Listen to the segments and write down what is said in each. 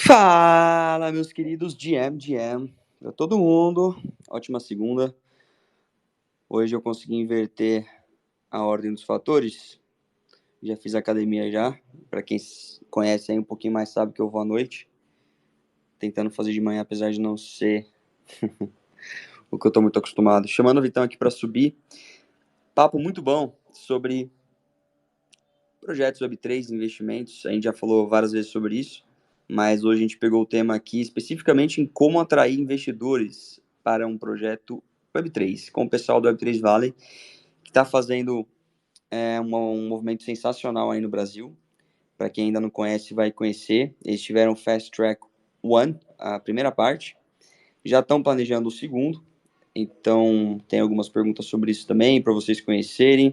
Fala, meus queridos GM, pra todo mundo, ótima segunda. Hoje eu consegui inverter a ordem dos fatores, já fiz academia já, pra quem conhece aí um pouquinho mais sabe que eu vou à noite, tentando fazer de manhã, apesar de não ser o que eu tô muito acostumado. Chamando o Vitão aqui pra subir, papo muito bom sobre projetos Web3, investimentos, a gente já falou várias vezes sobre isso, mas hoje a gente pegou o tema aqui especificamente em como atrair investidores para um projeto Web3, com o pessoal do Web3 Valley, que está fazendo um movimento sensacional aí no Brasil. Para quem ainda não conhece, vai conhecer. Eles tiveram Fast Track 1, a primeira parte, já estão planejando o segundo, então tem algumas perguntas sobre isso também, para vocês conhecerem,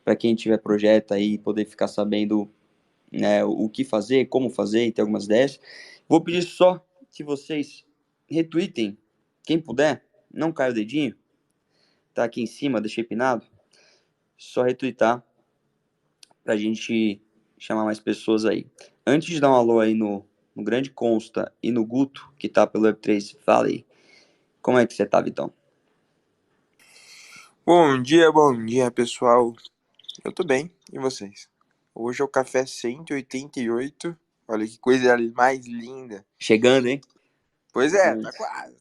para quem tiver projeto aí, poder ficar sabendo o que fazer, como fazer e ter algumas ideias. Vou pedir só que vocês retweetem, quem puder, não cai o dedinho, tá aqui em cima, deixei pinado, só retweetar pra gente chamar mais pessoas aí. Antes de dar um alô aí no Grande Consta e no Guto, que tá pelo Web3 Valley, como é que você tá, Vitão? Bom dia, pessoal. Eu tô bem, e vocês? Hoje é o café 188. Olha que coisa mais linda. Chegando, hein? Pois é, tá quase.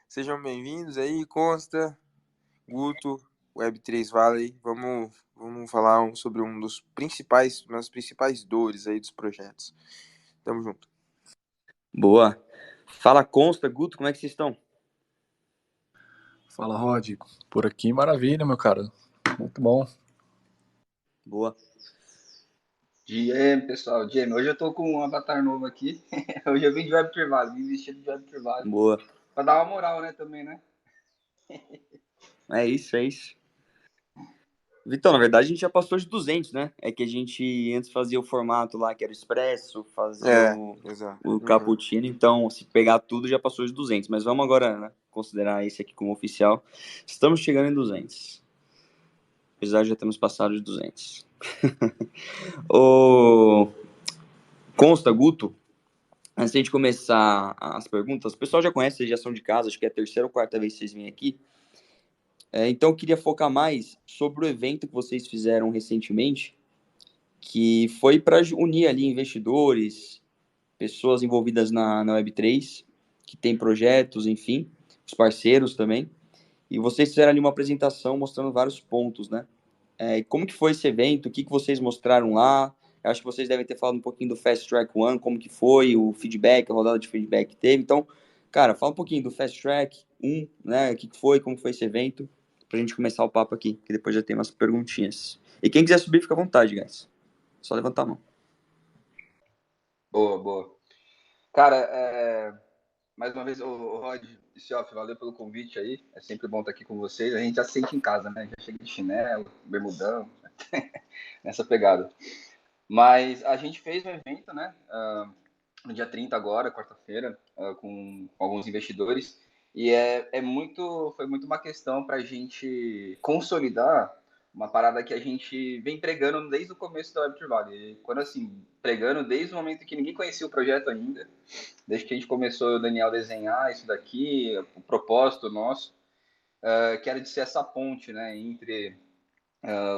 Sejam bem-vindos aí, Consta, Guto, Web3 Valley. Vamos falar sobre uma das principais dores aí dos projetos. Tamo junto. Boa. Fala, Consta, Guto, como é que vocês estão? Fala, Rod. Por aqui, maravilha, meu cara. Muito bom. Boa. GM, pessoal, GM, hoje eu tô com um avatar novo aqui. Hoje eu vim de web privado, vim vestido de web privado. Boa. Pra dar uma moral, né, também, né? É isso. Vitão, na verdade a gente já passou de 200, né? É que a gente antes fazia o formato lá que era o expresso, fazia Exato. o cappuccino, então se pegar tudo já passou de 200. Mas vamos agora, né, considerar esse aqui como oficial. Estamos chegando em 200. Apesar de já termos passado de 200. O Consta, Guto, antes de a gente começar as perguntas, o pessoal já conhece, vocês já são de casa, acho que é a terceira ou quarta vez que vocês vêm aqui. Então eu queria focar mais sobre o evento que vocês fizeram recentemente, que foi para unir ali investidores, pessoas envolvidas na Web3, que tem projetos, enfim, os parceiros também. E vocês fizeram ali uma apresentação mostrando vários pontos, né? Como que foi esse evento? O que vocês mostraram lá? Eu acho que vocês devem ter falado um pouquinho do Fast Track One, como que foi, o feedback, a rodada de feedback que teve. Então, cara, fala um pouquinho do Fast Track 1, né? O que foi, como foi esse evento, pra gente começar o papo aqui, que depois já tem umas perguntinhas. E quem quiser subir, fica à vontade, guys. Só levantar a mão. Boa. Cara, mais uma vez, o Rod e Sioff, valeu pelo convite aí. É sempre bom estar aqui com vocês. A gente já se sente em casa, né? Já chega de chinelo, bermudão, nessa pegada. Mas a gente fez um evento, né? No dia 30 agora, quarta-feira, com alguns investidores. E foi muito uma questão para a gente consolidar uma parada que a gente vem pregando desde o começo da Web3 Valley. Quando assim, pregando desde o momento que ninguém conhecia o projeto ainda, desde que a gente começou o Daniel desenhar isso daqui, o propósito nosso, que era de ser essa ponte, né, entre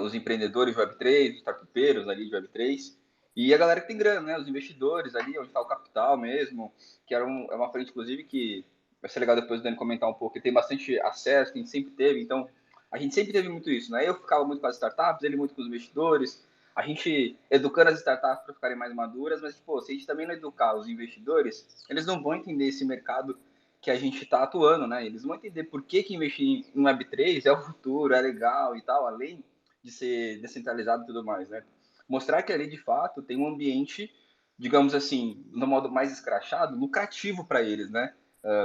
os empreendedores de Web3, os startupeiros ali de Web3, e a galera que tem grana, né, os investidores ali, onde está o capital mesmo, que é uma frente, inclusive, que vai ser legal depois o Dani comentar um pouco, que tem bastante acesso, que a gente sempre teve, então a gente sempre teve muito isso, né? Eu ficava muito com as startups, ele muito com os investidores, a gente educando as startups para ficarem mais maduras, mas, pô, se a gente também não educar os investidores, eles não vão entender esse mercado que a gente está atuando, né? Eles vão entender por que investir em Web3 é o futuro, é legal e tal, além de ser descentralizado e tudo mais, né? Mostrar que ali, de fato, tem um ambiente, digamos assim, no modo mais escrachado, lucrativo para eles, né?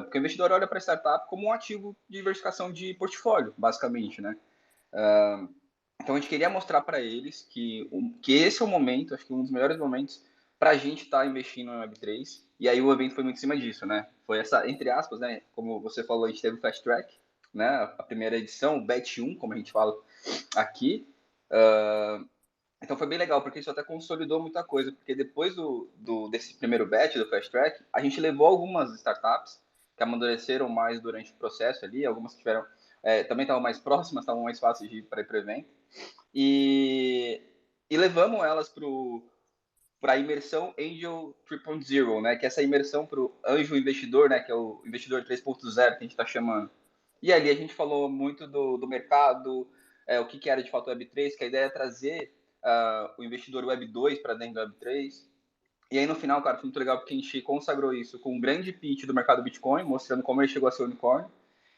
Porque o investidor olha para a startup como um ativo de diversificação de portfólio, basicamente, né? Então a gente queria mostrar para eles que esse é o momento, acho que um dos melhores momentos para a gente estar investindo no Web3. E aí o evento foi muito em cima disso, né? Foi essa, entre aspas, né? Como você falou, a gente teve o Fast Track, né? A primeira edição, o Batch 1, como a gente fala aqui. Então foi bem legal, porque isso até consolidou muita coisa, porque depois desse primeiro batch do Fast Track, a gente levou algumas startups que amadureceram mais durante o processo ali, algumas que tiveram, também estavam mais próximas, estavam mais fáceis de ir para ir para o evento, e levamos elas para a imersão Angel 3.0, né, que é essa imersão para o anjo investidor, né, que é o investidor 3.0 que a gente está chamando. E ali a gente falou muito do mercado, o que era de fato o Web3, que a ideia é trazer o investidor Web 2 para dentro do Web 3. E aí no final, cara, foi muito legal porque a gente consagrou isso com um grande pitch do mercado Bitcoin, mostrando como ele chegou a ser unicórnio,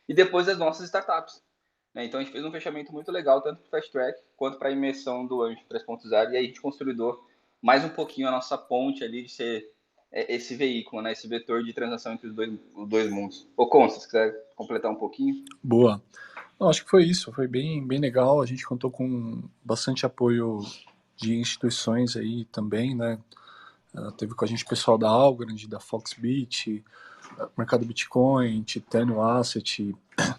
e depois as nossas startups. Né? Então a gente fez um fechamento muito legal, tanto para o Fast Track quanto para a imersão do Anjo 3.0, e aí a gente consolidou mais um pouquinho a nossa ponte ali de ser esse veículo, né? Esse vetor de transação entre os dois mundos. Ô, Consta, se quiser completar um pouquinho. Boa. Não, acho que foi isso, foi bem legal. A gente contou com bastante apoio de instituições aí também, né? Teve com a gente o pessoal da Algorand, da Foxbit, Mercado Bitcoin, Titânio Asset,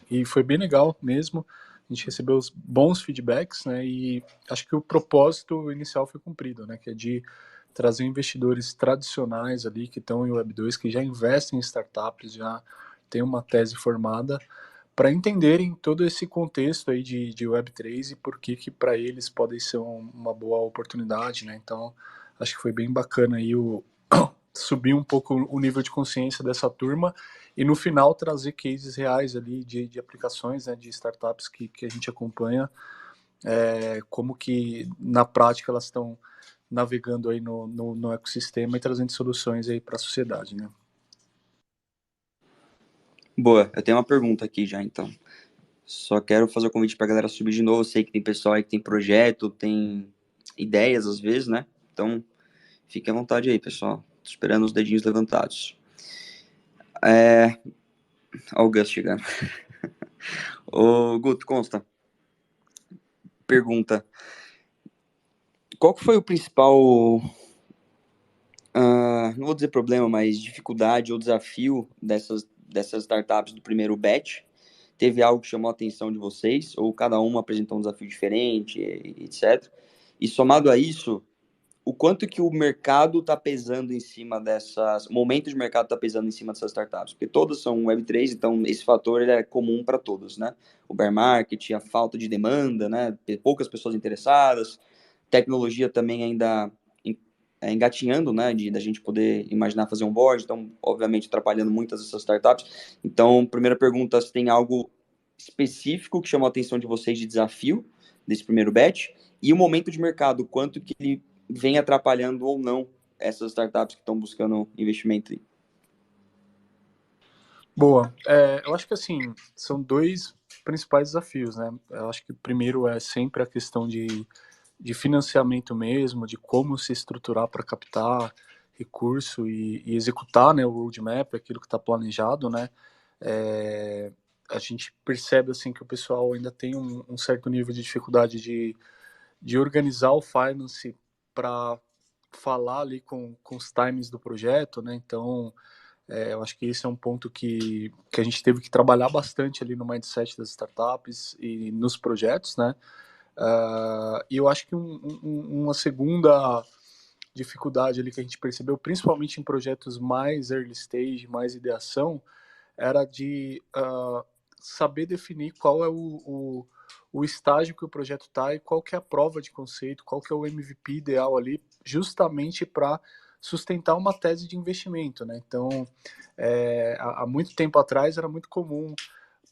e foi bem legal mesmo. A gente recebeu bons feedbacks, né? E acho que o propósito inicial foi cumprido, né? Que é de trazer investidores tradicionais ali que estão em Web2, que já investem em startups, já têm uma tese formada, para entenderem todo esse contexto aí de Web3 e por que para eles pode ser uma boa oportunidade, né? Então, acho que foi bem bacana aí subir um pouco o nível de consciência dessa turma e no final trazer cases reais ali de aplicações, né, de startups que a gente acompanha, como que na prática elas estão navegando aí no ecossistema e trazendo soluções aí para a sociedade, né? Boa, eu tenho uma pergunta aqui já, então. Só quero fazer o convite pra galera subir de novo. Eu sei que tem pessoal aí que tem projeto, tem ideias às vezes, né? Então, fique à vontade aí, pessoal. Tô esperando os dedinhos levantados. Olha o Gus chegando. Ô, Guto, consta. Pergunta. Qual que foi o principal, não vou dizer problema, mas dificuldade ou desafio dessas startups do primeiro batch? Teve algo que chamou a atenção de vocês? Ou cada uma apresentou um desafio diferente, etc? E somado a isso, o quanto que o mercado está pesando em cima o momento de mercado está pesando em cima dessas startups? Porque todas são Web3, então esse fator ele é comum para todos, né? O bear market, a falta de demanda, né? Poucas pessoas interessadas, tecnologia também ainda engatinhando, né? Da gente poder imaginar fazer um board, então, obviamente, atrapalhando muitas dessas startups. Então, primeira pergunta, se tem algo específico que chamou a atenção de vocês de desafio desse primeiro batch? E o momento de mercado, quanto que ele vem atrapalhando ou não essas startups que estão buscando investimento aí? Boa. Eu acho que assim, são dois principais desafios, né? Eu acho que o primeiro é sempre a questão de financiamento mesmo, de como se estruturar para captar recurso e executar, né, o roadmap, aquilo que está planejado, né? A gente percebe assim que o pessoal ainda tem um certo nível de dificuldade de organizar o finance para falar ali com os times do projeto, né? Então, eu acho que esse é um ponto que a gente teve que trabalhar bastante ali no mindset das startups e nos projetos, né? E eu acho que uma segunda dificuldade ali que a gente percebeu, principalmente em projetos mais early stage, mais ideação, era de saber definir qual é o estágio que o projeto está e qual que é a prova de conceito, qual que é o MVP ideal ali, justamente para sustentar uma tese de investimento, né? Então, há muito tempo atrás era muito comum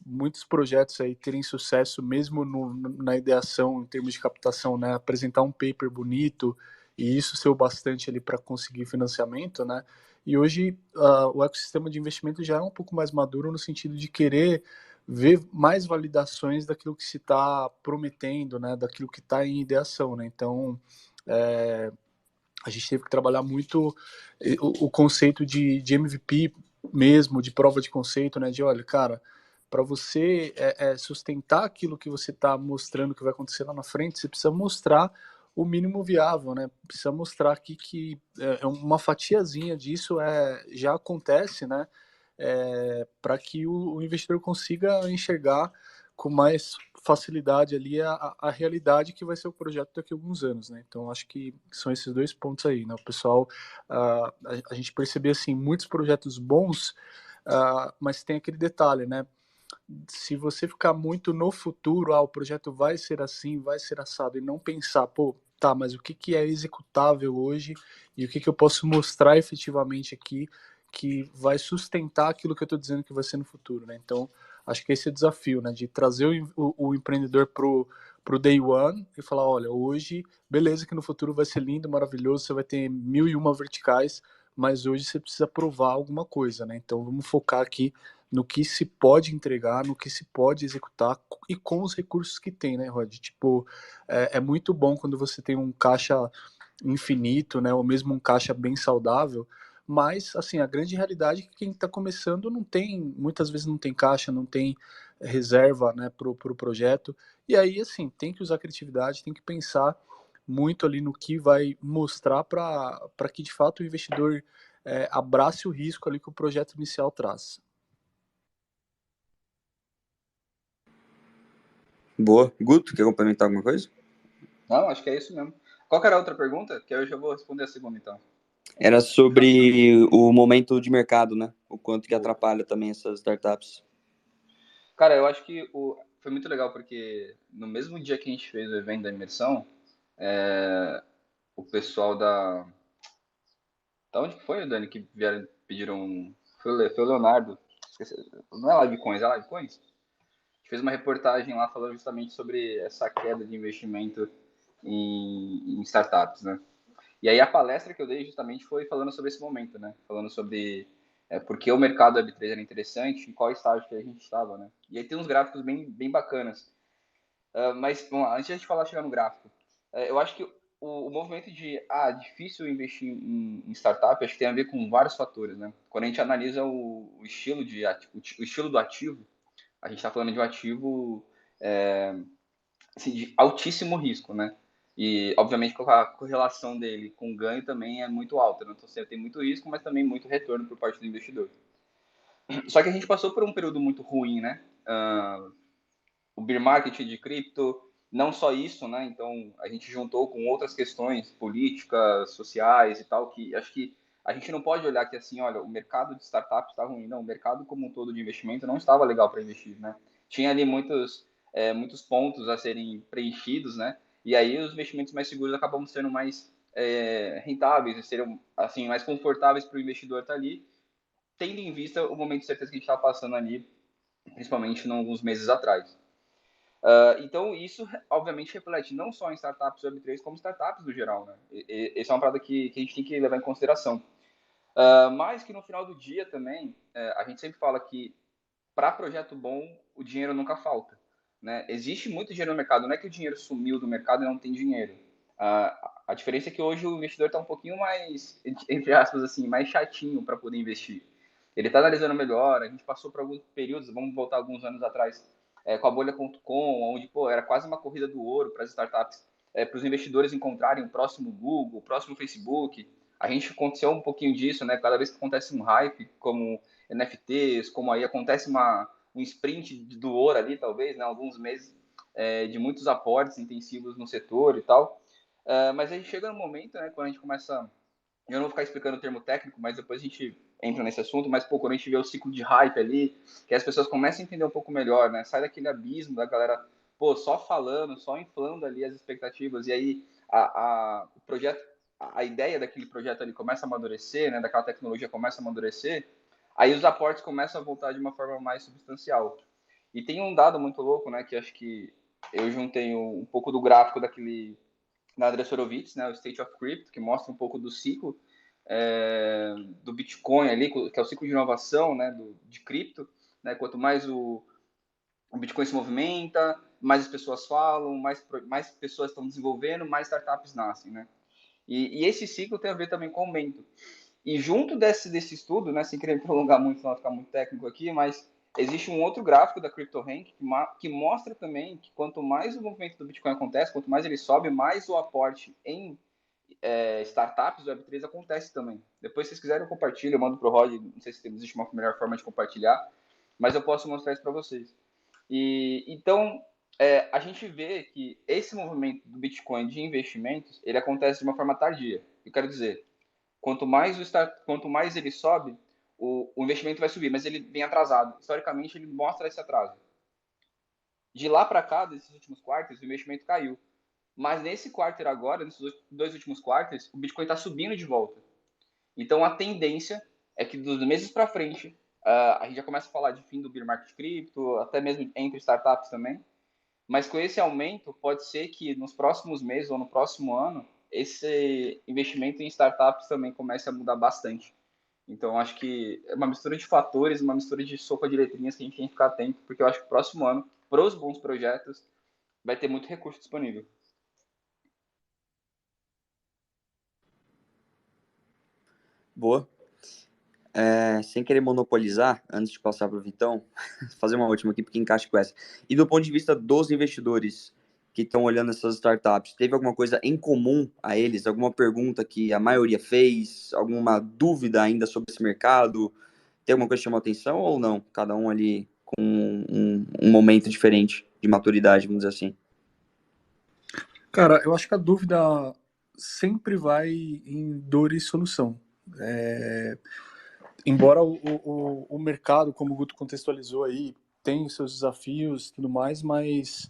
muitos projetos aí terem sucesso mesmo na ideação em termos de captação, né? Apresentar um paper bonito e isso ser o bastante ali para conseguir financiamento, né? E hoje o ecossistema de investimento já é um pouco mais maduro no sentido de querer ver mais validações daquilo que se está prometendo, né? Daquilo que está em ideação, né? Então, a gente teve que trabalhar muito o conceito de MVP mesmo, de prova de conceito, né? De, olha, cara, para você sustentar aquilo que você está mostrando que vai acontecer lá na frente, você precisa mostrar o mínimo viável, né? Precisa mostrar aqui que uma fatiazinha disso já acontece, né? Para que o investidor consiga enxergar com mais facilidade ali a realidade que vai ser o projeto daqui a alguns anos, né? Então, acho que são esses dois pontos aí, né? O pessoal, a gente percebeu, assim, muitos projetos bons, mas tem aquele detalhe, né? Se você ficar muito no futuro, o projeto vai ser assim, vai ser assado, e não pensar, pô, tá, mas o que é executável hoje e o que eu posso mostrar efetivamente aqui que vai sustentar aquilo que eu estou dizendo que vai ser no futuro, né? Então, acho que esse é o desafio, né? De trazer o empreendedor pro day one e falar, olha, hoje, beleza que no futuro vai ser lindo, maravilhoso, você vai ter 1001 verticais, mas hoje você precisa provar alguma coisa, né? Então, vamos focar aqui no que se pode entregar, no que se pode executar e com os recursos que tem, né, Rod? Tipo, é muito bom quando você tem um caixa infinito, né, ou mesmo um caixa bem saudável, mas, assim, a grande realidade é que quem está começando não tem, muitas vezes não tem caixa, não tem reserva, né, pro projeto, e aí, assim, tem que usar criatividade, tem que pensar muito ali no que vai mostrar para que, de fato, o investidor abrace o risco ali que o projeto inicial traz. Boa. Guto, quer complementar alguma coisa? Não, acho que é isso mesmo. Qual que era a outra pergunta? Que eu já vou responder a segunda, então. Era sobre o momento de mercado, né? O quanto que atrapalha também essas startups. Cara, eu acho que foi muito legal, porque no mesmo dia que a gente fez o evento da imersão, o pessoal da... Da onde que foi, Dani, que vieram, pediram... Foi o Leonardo. Esqueci, não é Livecoins, é Livecoins? A gente fez uma reportagem lá falando justamente sobre essa queda de investimento em startups, né? E aí a palestra que eu dei justamente foi falando sobre esse momento, né? Falando sobre por que o mercado Web3 era interessante e qual estágio que a gente estava, né? E aí tem uns gráficos bem bacanas. Mas, vamos lá, antes de a gente chegar no gráfico, eu acho que o movimento de difícil investir em startup, acho que tem a ver com vários fatores, né? Quando a gente analisa o estilo o estilo do ativo, a gente está falando de um ativo assim, de altíssimo risco, né? E, obviamente, a correlação dele com o ganho também é muito alta, né? Então, você tem muito risco, mas também muito retorno por parte do investidor. Só que a gente passou por um período muito ruim, né? O bear market de cripto, não só isso, né? Então, a gente juntou com outras questões políticas, sociais e tal, que acho que a gente não pode olhar que assim, olha, o mercado de startups está ruim. Não, o mercado como um todo de investimento não estava legal para investir, né? Tinha ali muitos pontos a serem preenchidos, né? E aí os investimentos mais seguros acabam sendo mais rentáveis, seriam assim mais confortáveis para o investidor estar ali, tendo em vista o momento de certeza que a gente está passando ali, principalmente alguns meses atrás. Então, isso, obviamente, reflete não só em startups Web3, como startups no geral, né? Essa é uma parada que a gente tem que levar em consideração. Mas que no final do dia também, a gente sempre fala que para projeto bom, o dinheiro nunca falta, né? Existe muito dinheiro no mercado, não é que o dinheiro sumiu do mercado e não tem dinheiro. A diferença é que hoje o investidor está um pouquinho mais, entre aspas, assim, mais chatinho para poder investir. Ele está analisando melhor, a gente passou por alguns períodos, vamos voltar alguns anos atrás, com a bolha.com, onde era quase uma corrida do ouro para as startups, para os investidores encontrarem o próximo Google, o próximo Facebook. A gente aconteceu um pouquinho disso, né? Cada vez que acontece um hype, como NFTs, como aí acontece um sprint do ouro ali, talvez, né? Alguns meses de muitos aportes intensivos no setor e tal. Mas a gente chega no momento, né? Quando a gente começa... Eu não vou ficar explicando o termo técnico, mas depois a gente entra nesse assunto, mas, quando a gente vê o ciclo de hype ali, que as pessoas começam a entender um pouco melhor, né? Sai daquele abismo da galera, só falando, só inflando ali as expectativas, e aí o projeto, a ideia daquele projeto ali começa a amadurecer, né? Daquela tecnologia começa a amadurecer, aí os aportes começam a voltar de uma forma mais substancial. E tem um dado muito louco, né? Que acho que eu juntei um pouco do gráfico da André Horowitz, né, o State of Crypto, que mostra um pouco do ciclo do Bitcoin ali, que é o ciclo de inovação, né, de cripto, né, quanto mais o Bitcoin se movimenta, mais as pessoas falam, mais pessoas estão desenvolvendo, mais startups nascem, né? E esse ciclo tem a ver também com o aumento. E junto desse estudo, né, sem querer prolongar muito, senão vai ficar muito técnico aqui, mas existe um outro gráfico da CryptoRank que mostra também que quanto mais o movimento do Bitcoin acontece, quanto mais ele sobe, mais o aporte em startups do Web3 acontece também. Depois, se vocês quiserem, eu compartilho, eu mando pro Rod, não sei se existe uma melhor forma de compartilhar, mas eu posso mostrar isso para vocês. E então, a gente vê que esse movimento do Bitcoin de investimentos, ele acontece de uma forma tardia. Eu quero dizer, quanto mais ele sobe, o investimento vai subir, mas ele vem atrasado. Historicamente, ele mostra esse atraso. De lá para cá, desses últimos quartos, o investimento caiu. Mas nesse quarter agora, nesses 2 últimos quarters, o Bitcoin está subindo de volta. Então a tendência é que dos meses para frente, a gente já começa a falar de fim do bear market cripto, até mesmo entre startups também. Mas com esse aumento, pode ser que nos próximos meses ou no próximo ano, esse investimento em startups também comece a mudar bastante. Então, acho que é uma mistura de fatores, uma mistura de sopa de letrinhas que a gente tem que ficar atento, porque eu acho que o próximo ano, para os bons projetos, vai ter muito recurso disponível. Boa. Sem querer monopolizar, antes de passar para o Vitão, fazer uma última aqui, porque encaixa com essa. E do ponto de vista dos investidores que estão olhando essas startups, teve alguma coisa em comum a eles? Alguma pergunta que a maioria fez? Alguma dúvida ainda sobre esse mercado? Tem alguma coisa que chamou atenção ou não? Cada um ali com um momento diferente de maturidade, vamos dizer assim. Cara, eu acho que a dúvida sempre vai em dor e solução. Embora o mercado, como o Guto contextualizou aí, tem os seus desafios e tudo mais, mas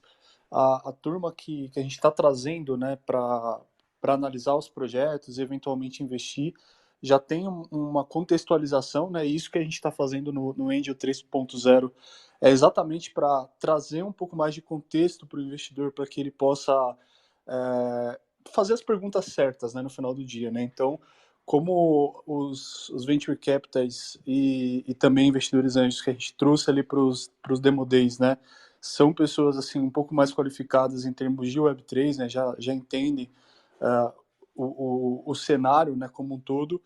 a turma que a gente está trazendo, né, para analisar os projetos e eventualmente investir, já tem uma contextualização, né, e isso que a gente está fazendo no Angel 3.0 é exatamente para trazer um pouco mais de contexto para o investidor, para que ele possa fazer as perguntas certas, né, no final do dia, né? Então, como os venture capitals e também investidores anjos que a gente trouxe ali para os demo days, né, são pessoas assim um pouco mais qualificadas em termos de Web3, né, já entendem o cenário, né, como um todo.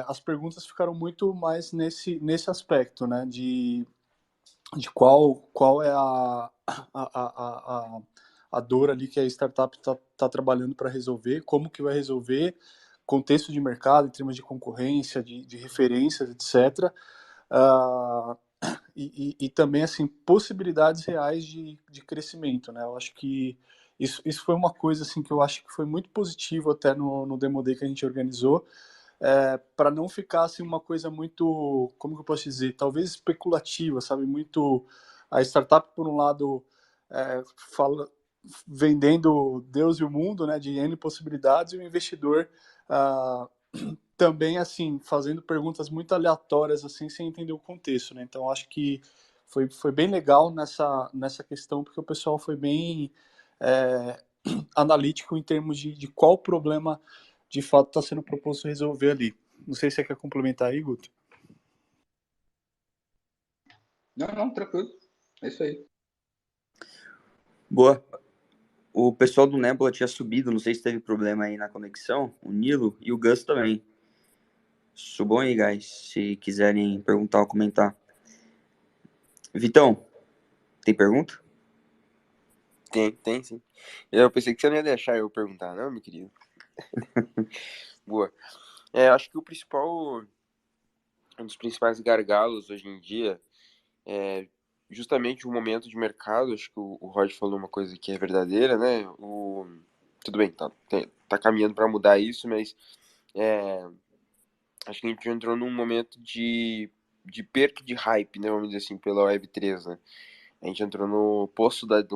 As perguntas ficaram muito mais nesse aspecto, né, de qual é a dor ali que a startup está trabalhando para resolver, como que vai resolver, contexto de mercado, em termos de concorrência, de referências, etc. E também, assim, possibilidades reais de crescimento, né? Eu acho que isso foi uma coisa, assim, que eu acho que foi muito positivo até no Demo Day que a gente organizou, para não ficar, assim, uma coisa muito, como que eu posso dizer, talvez especulativa, sabe? Muito, a startup, por um lado, fala, vendendo Deus e o mundo, né, de N possibilidades, e o investidor também, assim, fazendo perguntas muito aleatórias, assim, sem entender o contexto, né? Então, acho que foi bem legal nessa questão, porque o pessoal foi bem analítico em termos de qual problema, de fato, está sendo proposto resolver ali. Não sei se você quer complementar aí, Guto. Não, tranquilo. É isso aí. Boa. O pessoal do Nebula tinha subido, não sei se teve problema aí na conexão, o Nilo e o Gus também. Subam aí, guys, se quiserem perguntar ou comentar. Vitão, tem pergunta? Tem sim. Eu pensei que você não ia deixar eu perguntar, não, meu querido? Boa. Acho que um dos principais gargalos hoje em dia é justamente o momento de mercado. Acho que o Rod falou uma coisa que é verdadeira, né? Tudo bem, tá caminhando para mudar isso, mas acho que a gente entrou num momento de perca de hype, né? Vamos dizer assim, pela Web3, né? A gente entrou no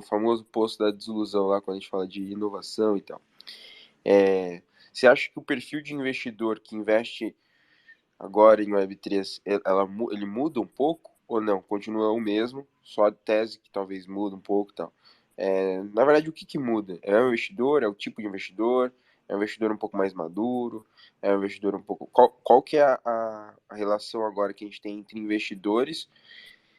famoso poço da desilusão lá, quando a gente fala de inovação e tal. Você acha que o perfil de investidor que investe agora em Web3, ele muda um pouco ou não? Continua o mesmo, só a tese que talvez muda um pouco e tal. Na verdade, o que muda? É o investidor? É o tipo de investidor? É um investidor um pouco mais maduro? É um investidor um pouco... Qual que é a relação agora que a gente tem entre investidores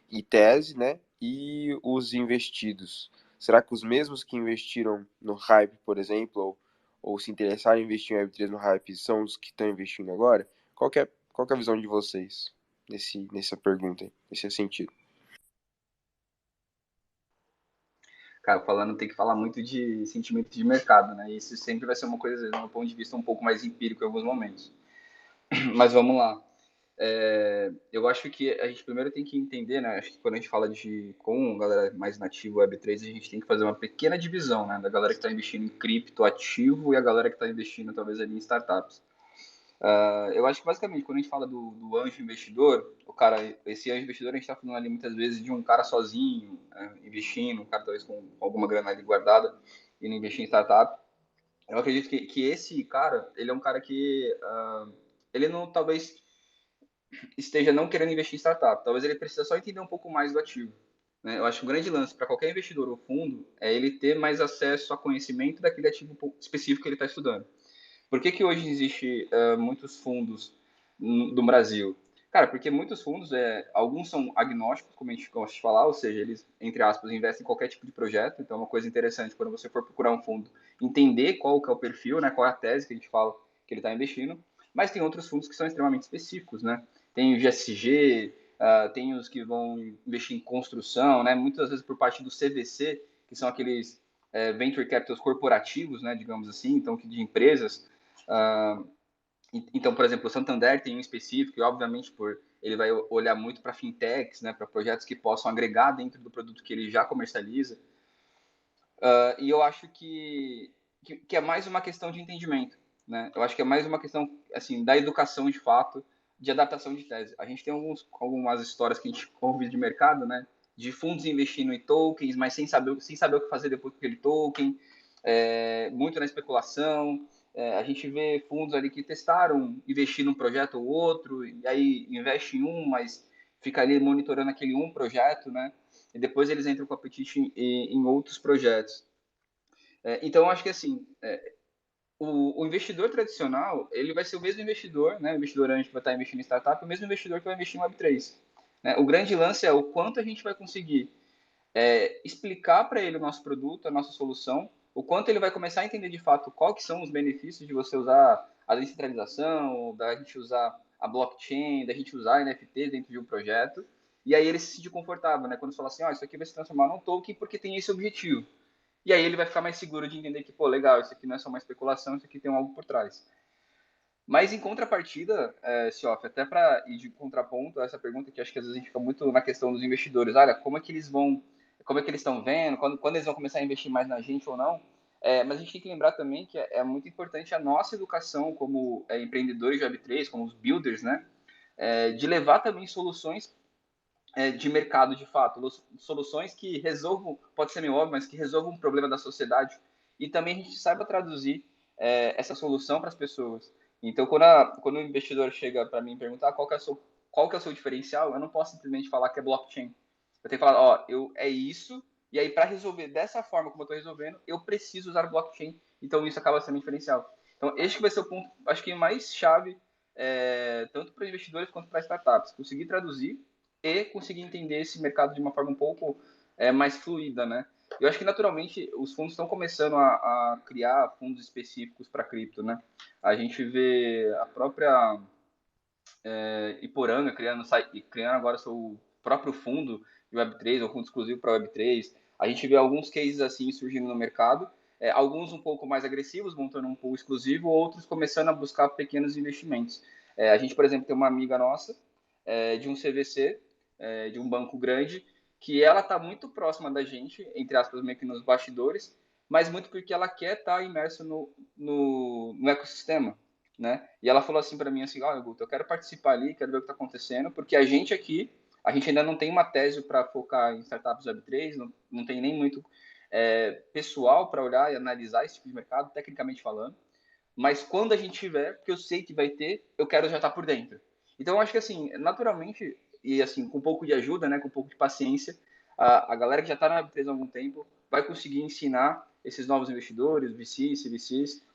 e tese, né? E os investidos? Será que os mesmos que investiram no hype, por exemplo, ou se interessaram em investir em Web3 no hype, são os que estão investindo agora? Qual que é a visão de vocês nessa pergunta, nesse sentido? Cara, falando, tem que falar muito de sentimento de mercado, né? E isso sempre vai ser uma coisa, do meu ponto de vista, um pouco mais empírico em alguns momentos. Mas vamos lá. eu acho que a gente primeiro tem que entender, né? Acho que quando a gente fala com a galera mais nativa Web3, a gente tem que fazer uma pequena divisão, né? Da galera que está investindo em cripto ativo e a galera que está investindo talvez ali em startups. Eu acho que basicamente quando a gente fala do anjo investidor, esse anjo investidor a gente está falando ali muitas vezes de um cara sozinho, investindo, um cara talvez com alguma grana ali guardada e não investir em startup. Eu acredito que esse cara, ele é um cara que ele não talvez esteja não querendo investir em startup, talvez ele precisa só entender um pouco mais do ativo. Né? Eu acho que um grande lance para qualquer investidor ou fundo é ele ter mais acesso a conhecimento daquele ativo específico que ele está estudando. Por que hoje existe muitos fundos do Brasil? Cara, porque muitos fundos, alguns são agnósticos, como a gente gosta de falar, ou seja, eles, entre aspas, investem em qualquer tipo de projeto. Então, é uma coisa interessante quando você for procurar um fundo, entender qual que é o perfil, né, qual é a tese que a gente fala que ele está investindo. Mas tem outros fundos que são extremamente específicos, né? Tem o GSG, tem os que vão investir em construção, né? Muitas vezes por parte do CVC, que são aqueles venture capitals corporativos, né, digamos assim, então de empresas. Então, por exemplo, o Santander tem um específico, e obviamente ele vai olhar muito para fintechs, né, para projetos que possam agregar dentro do produto que ele já comercializa. E eu acho que é mais uma questão de entendimento, né? Eu acho que é mais uma questão assim da educação de fato, de adaptação de tese. A gente tem algumas histórias que a gente ouve de mercado, né? De fundos investindo em tokens, mas sem saber o que fazer depois com aquele token, muito na especulação. A gente vê fundos ali que testaram investir num projeto ou outro, e aí investe em um, mas fica ali monitorando aquele um projeto, né? E depois eles entram com apetite em outros projetos. Então, eu acho que assim, o investidor tradicional, ele vai ser o mesmo investidor, né? O investidor anjo que vai estar investindo em startup, o mesmo investidor que vai investir em Web3. Né? O grande lance é o quanto a gente vai conseguir explicar para ele o nosso produto, a nossa solução, o quanto ele vai começar a entender de fato quais são os benefícios de você usar a descentralização, da gente usar a blockchain, da gente usar NFTs dentro de um projeto, e aí ele se sentir confortável, né? Quando você fala assim, isso aqui vai se transformar num token porque tem esse objetivo. E aí ele vai ficar mais seguro de entender que, pô, legal, isso aqui não é só uma especulação, isso aqui tem algo por trás. Mas em contrapartida, Siof, até para ir de contraponto a essa pergunta, que acho que às vezes a gente fica muito na questão dos investidores, olha, como é que eles estão vendo, quando eles vão começar a investir mais na gente ou não. Mas a gente tem que lembrar também que é muito importante a nossa educação como empreendedores de Web3, como os builders, né? De levar também soluções de mercado de fato, soluções que resolvam, pode ser meio óbvio, mas que resolvam um problema da sociedade e também a gente saiba traduzir essa solução para as pessoas. Então, quando o investidor chega para mim e perguntar qual que é o seu diferencial, eu não posso simplesmente falar que é blockchain. Eu tenho que falar, é isso, e aí para resolver dessa forma como eu estou resolvendo, eu preciso usar blockchain, então isso acaba sendo diferencial. Então, este vai ser o ponto, acho que mais chave, tanto para investidores quanto para startups, conseguir traduzir e conseguir entender esse mercado de uma forma um pouco mais fluida, né? Eu acho que naturalmente os fundos estão começando a criar fundos específicos para cripto, né? A gente vê a própria Iporanga criando agora seu próprio fundo de Web3, ou fundo exclusivo para Web3. A gente vê alguns cases assim surgindo no mercado, alguns um pouco mais agressivos, montando um pool exclusivo, outros começando a buscar pequenos investimentos. A gente, por exemplo, tem uma amiga nossa de um CVC, de um banco grande, que ela está muito próxima da gente, entre aspas, meio que nos bastidores, mas muito porque ela quer estar imersa no ecossistema, né? E ela falou assim para mim assim, olha, Guto, eu quero participar ali, quero ver o que está acontecendo, porque a gente aqui, a gente ainda não tem uma tese para focar em startups Web3, não tem nem muito pessoal para olhar e analisar esse tipo de mercado, tecnicamente falando, mas quando a gente tiver, porque eu sei que vai ter, eu quero já estar por dentro. Então, eu acho que assim, naturalmente, e assim, com um pouco de ajuda, né, com um pouco de paciência, a galera que já está na Web3 há algum tempo vai conseguir ensinar esses novos investidores, VCs, CVCs,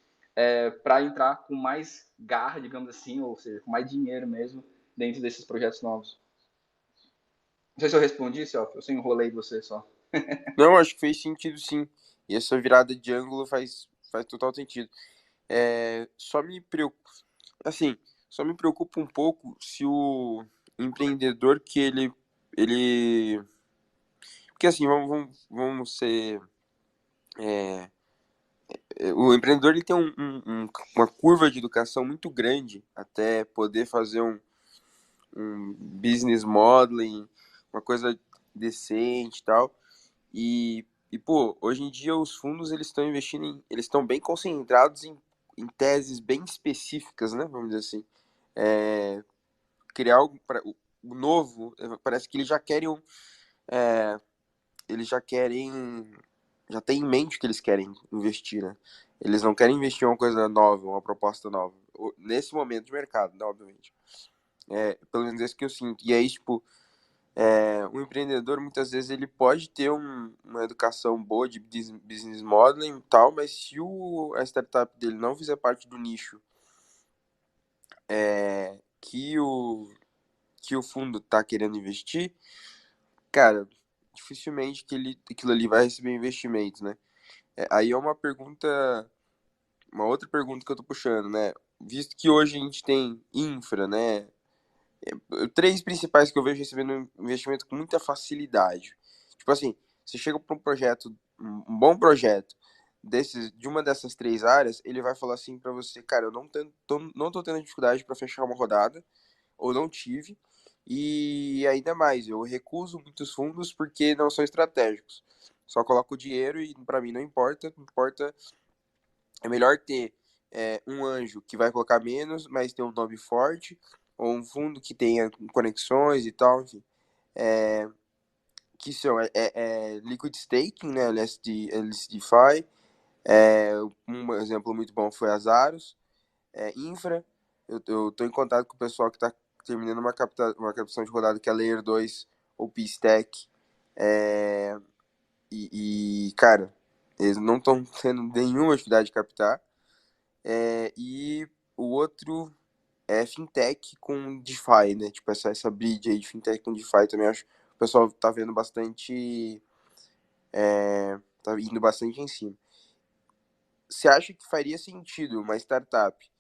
para entrar com mais garra, digamos assim, ou seja, com mais dinheiro mesmo dentro desses projetos novos. Não sei se eu respondi, Celso, eu só enrolei você só. Não, acho que fez sentido sim. E essa virada de ângulo faz total sentido. Só me preocupa um pouco se o empreendedor que ele... Porque assim, vamos ser... o empreendedor ele tem uma curva de educação muito grande até poder fazer um business modeling, uma coisa decente e tal. Pô, hoje em dia os fundos eles estão investindo eles estão bem concentrados em teses bem específicas, né? Vamos dizer assim. Criar algo para o novo, parece que eles já querem eles já têm em mente que eles querem investir, né? Eles não querem investir em uma coisa nova, uma proposta nova, nesse momento de mercado, né, obviamente. Pelo menos é isso que eu sinto. E aí, tipo, um empreendedor, muitas vezes, ele pode ter uma educação boa de business modeling e tal, mas se a startup dele não fizer parte do nicho que o fundo está querendo investir, cara, dificilmente aquilo ali vai receber investimento, né? Aí é uma outra pergunta que eu tô puxando, né? Visto que hoje a gente tem infra, né? Três principais que eu vejo recebendo investimento com muita facilidade. Tipo assim, você chega para um projeto, um bom projeto, de uma dessas três áreas, ele vai falar assim para você, cara, eu não tô tendo dificuldade para fechar uma rodada, ou não tive, e ainda mais, eu recuso muitos fundos porque não são estratégicos. Só coloco o dinheiro e para mim não importa, é melhor ter um anjo que vai colocar menos, mas ter um nome forte, ou um fundo que tenha conexões e tal, enfim. Que são Liquid Staking, né, LSDFi, um exemplo muito bom foi a Zaros, Infra, eu estou em contato com o pessoal que está terminando uma captação de rodada que é a Layer 2 ou P-Stack, cara, eles não estão tendo nenhuma dificuldade de captar, e o outro é fintech com DeFi, né? Tipo, essa bridge aí de fintech com DeFi também acho que o pessoal tá vendo bastante. Tá indo bastante em cima. Você acha que faria sentido uma startup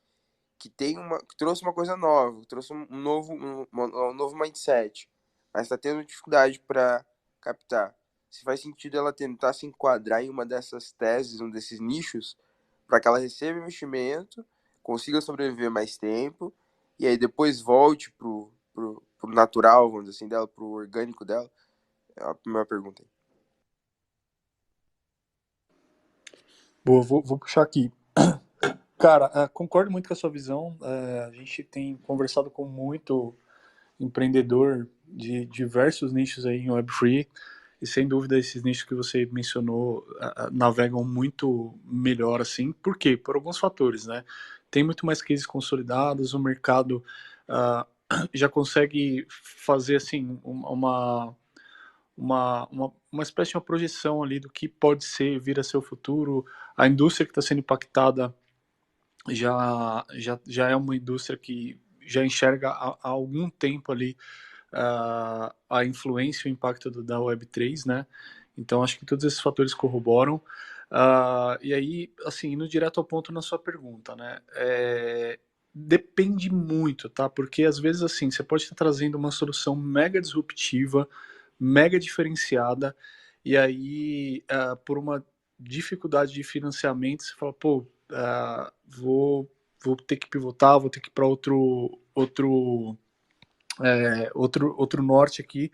que trouxe uma coisa nova, que trouxe um novo mindset, mas está tendo dificuldade para captar? Se faz sentido ela tentar se enquadrar em uma dessas teses, um desses nichos, para que ela receba investimento, consiga sobreviver mais tempo, e aí depois volte pro natural, vamos dizer assim, dela, pro orgânico dela? É a primeira pergunta. Boa, vou puxar aqui. Cara, concordo muito com a sua visão. A gente tem conversado com muito empreendedor de diversos nichos aí em Web3, e sem dúvida esses nichos que você mencionou navegam muito melhor assim. Por quê? Por alguns fatores, né? Tem muito mais cases consolidados, o mercado uh, já consegue fazer assim uma espécie de uma projeção ali do que pode vir a ser o futuro. A indústria que está sendo impactada já é uma indústria que já enxerga há algum tempo ali a influência e o impacto da Web3, né? Então, acho que todos esses fatores corroboram. E aí, assim, indo direto ao ponto na sua pergunta, né? Depende muito, tá? Porque às vezes, assim, você pode estar trazendo uma solução mega disruptiva, mega diferenciada, e aí, por uma dificuldade de financiamento, você fala, pô, vou ter que pivotar, vou ter que ir para outro norte aqui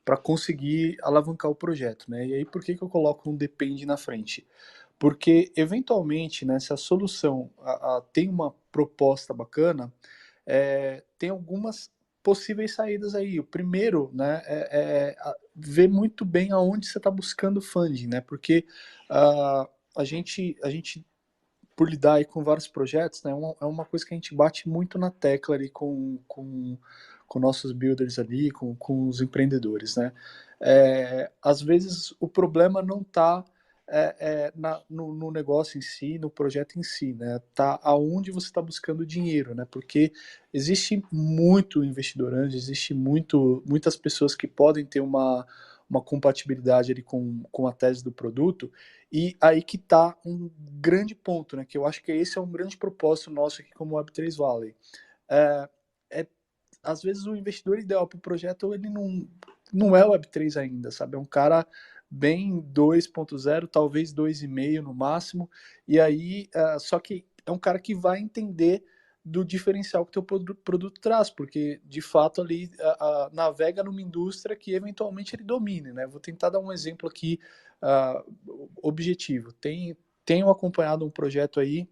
para conseguir alavancar o projeto, né? E aí por que eu coloco um depende na frente? Porque eventualmente, né, se a solução tem uma proposta bacana, tem algumas possíveis saídas aí. O primeiro, né, ver muito bem aonde você está buscando funding, né? Porque a gente por lidar aí com vários projetos, né, é uma coisa que a gente bate muito na tecla ali com nossos builders ali, com os empreendedores, né? Às vezes o problema não está no negócio em si, no projeto em si, né? Tá aonde você está buscando dinheiro, né? Porque existe muito investidor anjo, existe muitas pessoas que podem ter uma compatibilidade ali com a tese do produto, e aí que está um grande ponto, né? Que eu acho que esse é um grande propósito nosso aqui como Web3 Valley. É, é, às vezes o investidor ideal para o projeto ele não é Web3 ainda, sabe? É um cara bem 2.0, talvez 2,5 no máximo, e aí só que é um cara que vai entender do diferencial que o teu produto traz, porque de fato ali navega numa indústria que eventualmente ele domine, né? Vou tentar dar um exemplo aqui objetivo. Tenho acompanhado um projeto aí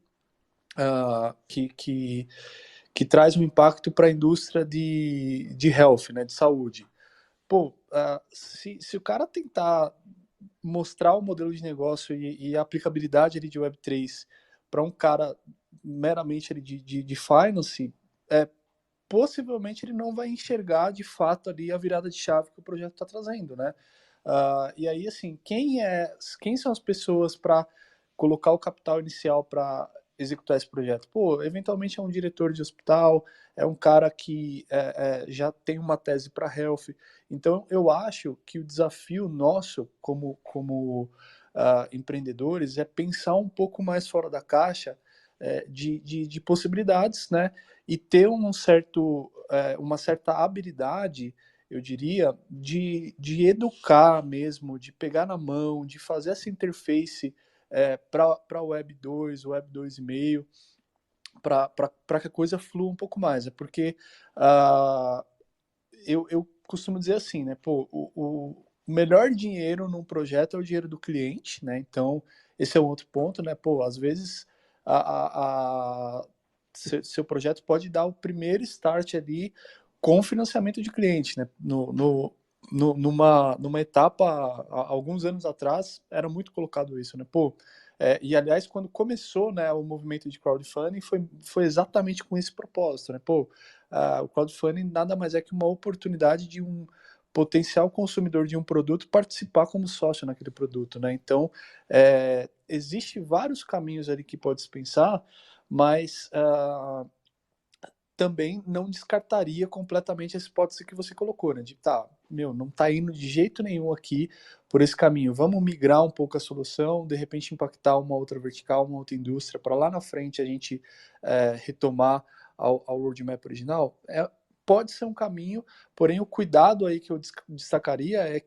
que traz um impacto para a indústria de health, né, de saúde. Pô, se o cara tentar mostrar o modelo de negócio e a aplicabilidade ali de Web3 para um cara meramente ali de finance, possivelmente ele não vai enxergar de fato ali a virada de chave que o projeto está trazendo, né? E aí, assim, quem são as pessoas para colocar o capital inicial para executar esse projeto? Pô, eventualmente é um diretor de hospital, é um cara que já tem uma tese para health. Então, eu acho que o desafio nosso como empreendedores é pensar um pouco mais fora da caixa de possibilidades, né? E ter uma certa habilidade, eu diria, de educar mesmo, de pegar na mão, de fazer essa interface para Web 2, Web 2,5, para que a coisa flua um pouco mais. É porque eu costumo dizer assim, né? Pô, o melhor dinheiro num projeto é o dinheiro do cliente, né? Então, esse é um outro ponto, né? Pô, às vezes seu projeto pode dar o primeiro start ali com financiamento de cliente, né? Numa etapa, há alguns anos atrás, era muito colocado isso, né? Pô, e aliás, quando começou, né, o movimento de crowdfunding, foi exatamente com esse propósito, né? Pô, o crowdfunding nada mais é que uma oportunidade de um potencial consumidor de um produto participar como sócio naquele produto, né? Então, existe vários caminhos ali que pode se pensar, mas também não descartaria completamente essa hipótese que você colocou, né? De não tá indo de jeito nenhum aqui por esse caminho. Vamos migrar um pouco a solução, de repente impactar uma outra vertical, uma outra indústria, para lá na frente a gente retomar ao roadmap original. Pode ser um caminho, porém o cuidado aí que eu destacaria é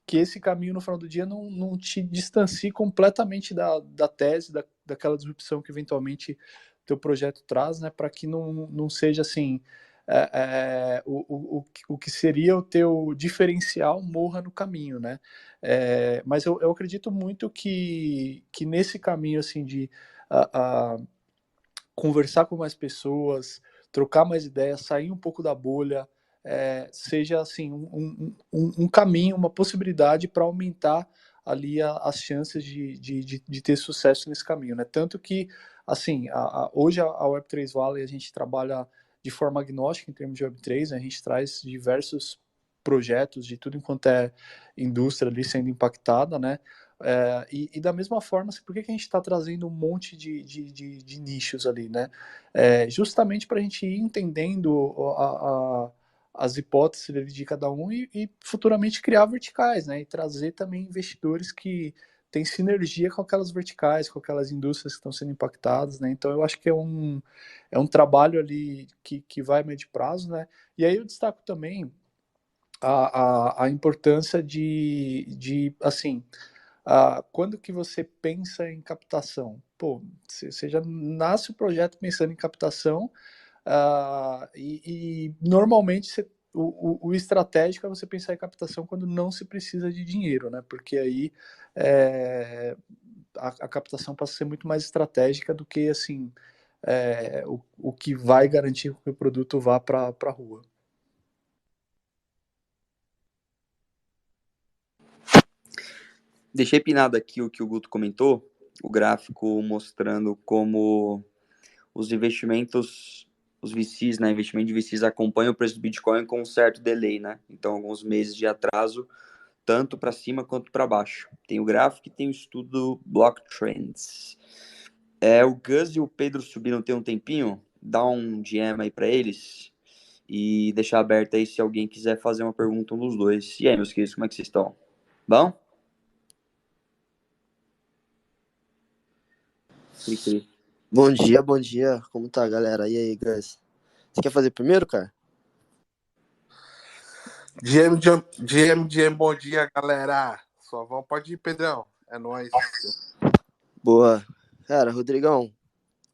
que esse caminho no final do dia não te distancie completamente da tese, daquela disrupção que eventualmente teu projeto traz, né, para que não seja assim, o que seria o teu diferencial morra no caminho, né? Mas eu acredito muito que nesse caminho assim de conversar com mais pessoas, trocar mais ideias, sair um pouco da bolha, seja assim um caminho, uma possibilidade para aumentar ali as chances de ter sucesso nesse caminho, né? Tanto que assim hoje a Web3 Valley a gente trabalha de forma agnóstica em termos de Web3, né? A gente traz diversos projetos de tudo enquanto é indústria ali sendo impactada, né? E da mesma forma, por que a gente está trazendo um monte de nichos ali, né? Justamente para a gente ir entendendo as hipóteses de cada um e futuramente criar verticais, né? E trazer também investidores que têm sinergia com aquelas verticais, com aquelas indústrias que estão sendo impactadas, né? Então eu acho que é um trabalho ali que vai a médio prazo, né? E aí eu destaco também a importância assim, quando que você pensa em captação? Pô, você já nasce o projeto pensando em captação, e normalmente o estratégico é você pensar em captação quando não se precisa de dinheiro, né? Porque aí a captação passa a ser muito mais estratégica do que assim o que vai garantir que o produto vá para a rua. Deixei pinado aqui o que o Guto comentou, o gráfico mostrando como os investimentos, os VCs, né, investimento de VCs acompanham o preço do Bitcoin com um certo delay, né? Então, alguns meses de atraso, tanto para cima quanto para baixo. Tem o gráfico e tem o estudo Block Trends. O Gus e o Pedro subiram tem um tempinho, dá um DM aí para eles e deixar aberto aí se alguém quiser fazer uma pergunta um dos dois. E aí, meus queridos, como é que vocês estão? Bom? Bom dia. Como tá, galera? E aí, Gus? Você quer fazer primeiro, cara? GM, bom dia, galera. Só vão, pode ir, Pedrão. É nóis. Boa. Cara, Rodrigão,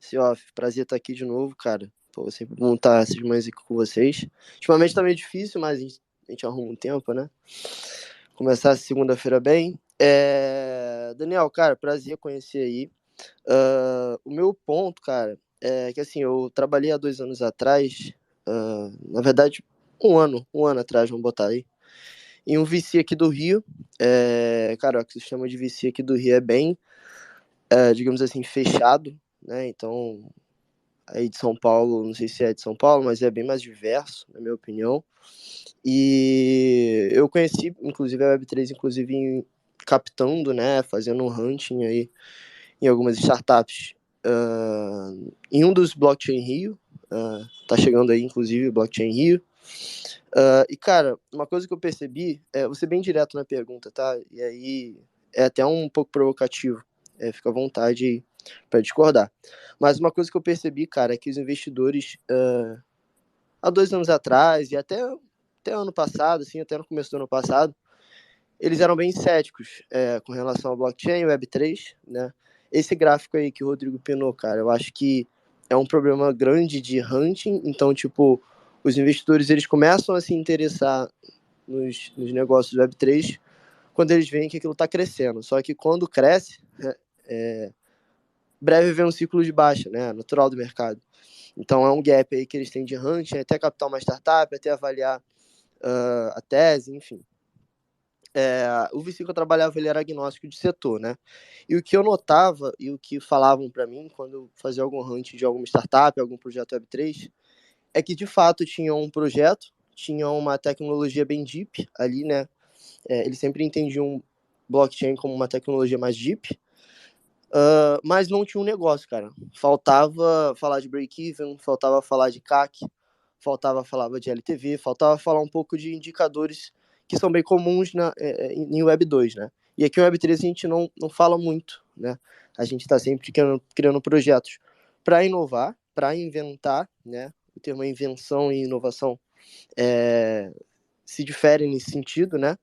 Sioff, prazer estar aqui de novo, cara. Pô, sempre bom estar essas manhãs aqui com vocês. Ultimamente tá meio difícil, mas a gente arruma um tempo, né? Começar a segunda-feira bem. Daniel, cara, prazer conhecer aí. O meu ponto, cara, é que assim, eu trabalhei há 2 anos atrás, na verdade, um ano atrás, vamos botar aí, em um VC aqui do Rio. Cara, o que se chama de VC aqui do Rio é bem, digamos assim, fechado, né? Então, aí de São Paulo, não sei se é de São Paulo, mas é bem mais diverso, na minha opinião. E eu conheci, inclusive, a Web3, inclusive, captando, né, fazendo um hunting aí em algumas startups. Em um dos Blockchain Rio, tá chegando aí, inclusive, o Blockchain Rio. E, cara, uma coisa que eu percebi, vou ser bem direto na pergunta, tá? E aí é até um pouco provocativo, fica à vontade para discordar. Mas uma coisa que eu percebi, cara, é que os investidores, há 2 anos atrás e até ano passado, assim, até no começo do ano passado, eles eram bem céticos com relação ao blockchain, Web3, né? Esse gráfico aí que o Rodrigo pinou, cara, eu acho que é um problema grande de hunting. Então, tipo, os investidores, eles começam a se interessar nos negócios Web3 quando eles veem que aquilo está crescendo. Só que quando cresce, breve vem um ciclo de baixa, né? Natural do mercado. Então, é um gap aí que eles têm de hunting, até captar uma startup, até avaliar a tese, enfim. O VC que eu trabalhava, ele era agnóstico de setor, né? E o que eu notava e o que falavam para mim quando eu fazia algum hunt de alguma startup, algum projeto Web3, é que de fato tinha um projeto, tinha uma tecnologia bem deep ali, né? Eles sempre entendiam blockchain como uma tecnologia mais deep, mas não tinha um negócio, cara. Faltava falar de break-even, faltava falar de CAC, faltava falar de LTV, faltava falar um pouco de indicadores que são bem comuns em Web 2, né? E aqui em Web 3 a gente não fala muito, né? A gente está sempre criando projetos para inovar, para inventar, né? O termo invenção e inovação se diferem nesse sentido, né?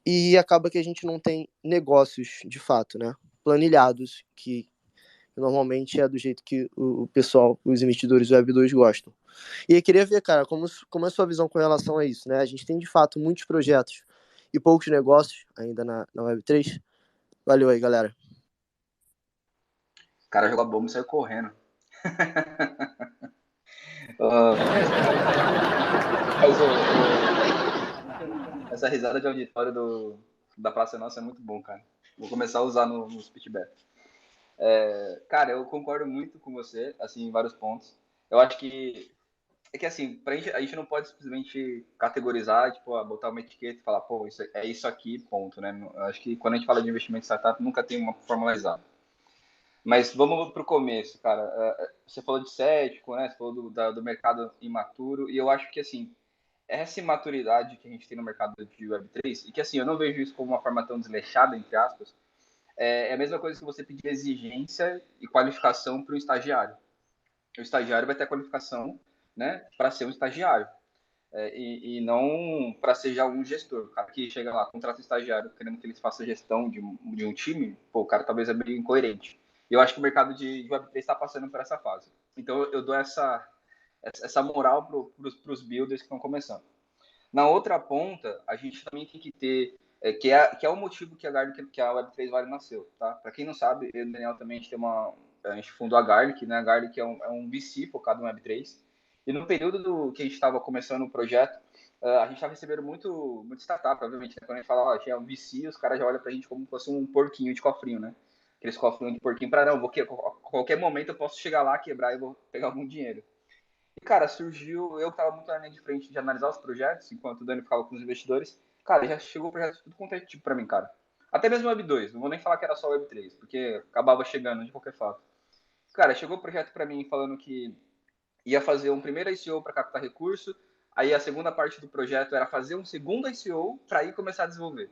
E acaba que a gente não tem negócios, de fato, né? Planilhados, que normalmente é do jeito que o pessoal, os investidores do Web 2 gostam. E eu queria ver, cara, como é a sua visão com relação a isso, né? A gente tem, de fato, muitos projetos e poucos negócios ainda na Web3. Valeu aí, galera. O cara jogou a bomba e saiu correndo. Essa risada de auditório da Praça Nossa é muito bom, cara. Vou começar a usar nos pitch battles. Cara, eu concordo muito com você, assim, em vários pontos. Eu acho que assim, a gente não pode simplesmente categorizar, tipo, botar uma etiqueta e falar, pô, isso aqui, ponto, né? Eu acho que quando a gente fala de investimento em startup, nunca tem uma formalizada. Mas vamos pro começo, cara. Você falou de cético, né? Você falou do mercado imaturo, e eu acho que, assim, essa imaturidade que a gente tem no mercado de Web3, e que, assim, eu não vejo isso como uma forma tão desleixada, entre aspas, é a mesma coisa que você pedir exigência e qualificação para o estagiário. O estagiário vai ter a qualificação, né, para ser um estagiário. E não para ser já um gestor. O cara que chega lá, contrata um estagiário querendo que ele faça gestão de um time, pô, o cara talvez é meio incoerente. E eu acho que o mercado de Web3 está passando por essa fase. Então eu dou essa moral para os builders que estão começando. Na outra ponta, a gente também tem que ter, que é o motivo que a Web3 Vale nasceu, tá? Para quem não sabe, eu e o Daniel também, a gente fundou a Garlic, né? A Garlic é um VC focado no Web3. E no período que a gente estava começando o projeto, a gente estava recebendo muito startup, obviamente, né? Quando a gente fala, ó, tinha um VC, os caras já olham pra gente como se fosse um porquinho de cofrinho, né? Aqueles cofrinhos de porquinho para não, qualquer momento eu posso chegar lá, quebrar e vou pegar algum dinheiro. E, cara, surgiu, eu que tava muito na linha de frente de analisar os projetos, enquanto o Dani ficava com os investidores, cara, já chegou o projeto tudo quanto é tipo pra mim, cara. Até mesmo Web 2, não vou nem falar que era só Web 3, porque acabava chegando de qualquer fato. Cara, chegou o projeto pra mim falando que ia fazer um primeiro ICO para captar recurso, aí a segunda parte do projeto era fazer um segundo ICO para ir começar a desenvolver.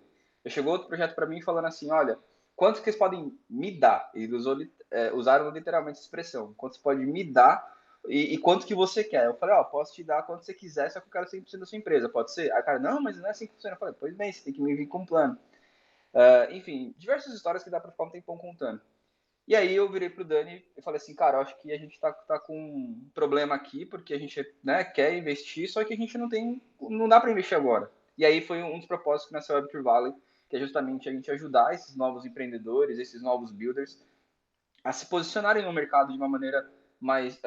Chegou outro projeto para mim falando assim, olha, quanto que eles podem me dar? Eles usaram literalmente a expressão, quanto você pode me dar e quanto que você quer. Eu falei, ó, posso te dar quanto você quiser, só que eu quero 100% da sua empresa, pode ser? Aí o cara, não, mas não é assim que funciona. Eu falei, pois bem, você tem que me vir com um plano. Enfim, diversas histórias que dá para ficar um tempão contando. E aí eu virei pro Dani e falei assim, cara, eu acho que a gente tá com um problema aqui, porque a gente, né, quer investir, só que a gente não dá para investir agora. E aí foi um dos propósitos que nasceu a Web3 Valley, que é justamente a gente ajudar esses novos empreendedores, esses novos builders, a se posicionarem no mercado de uma maneira mais,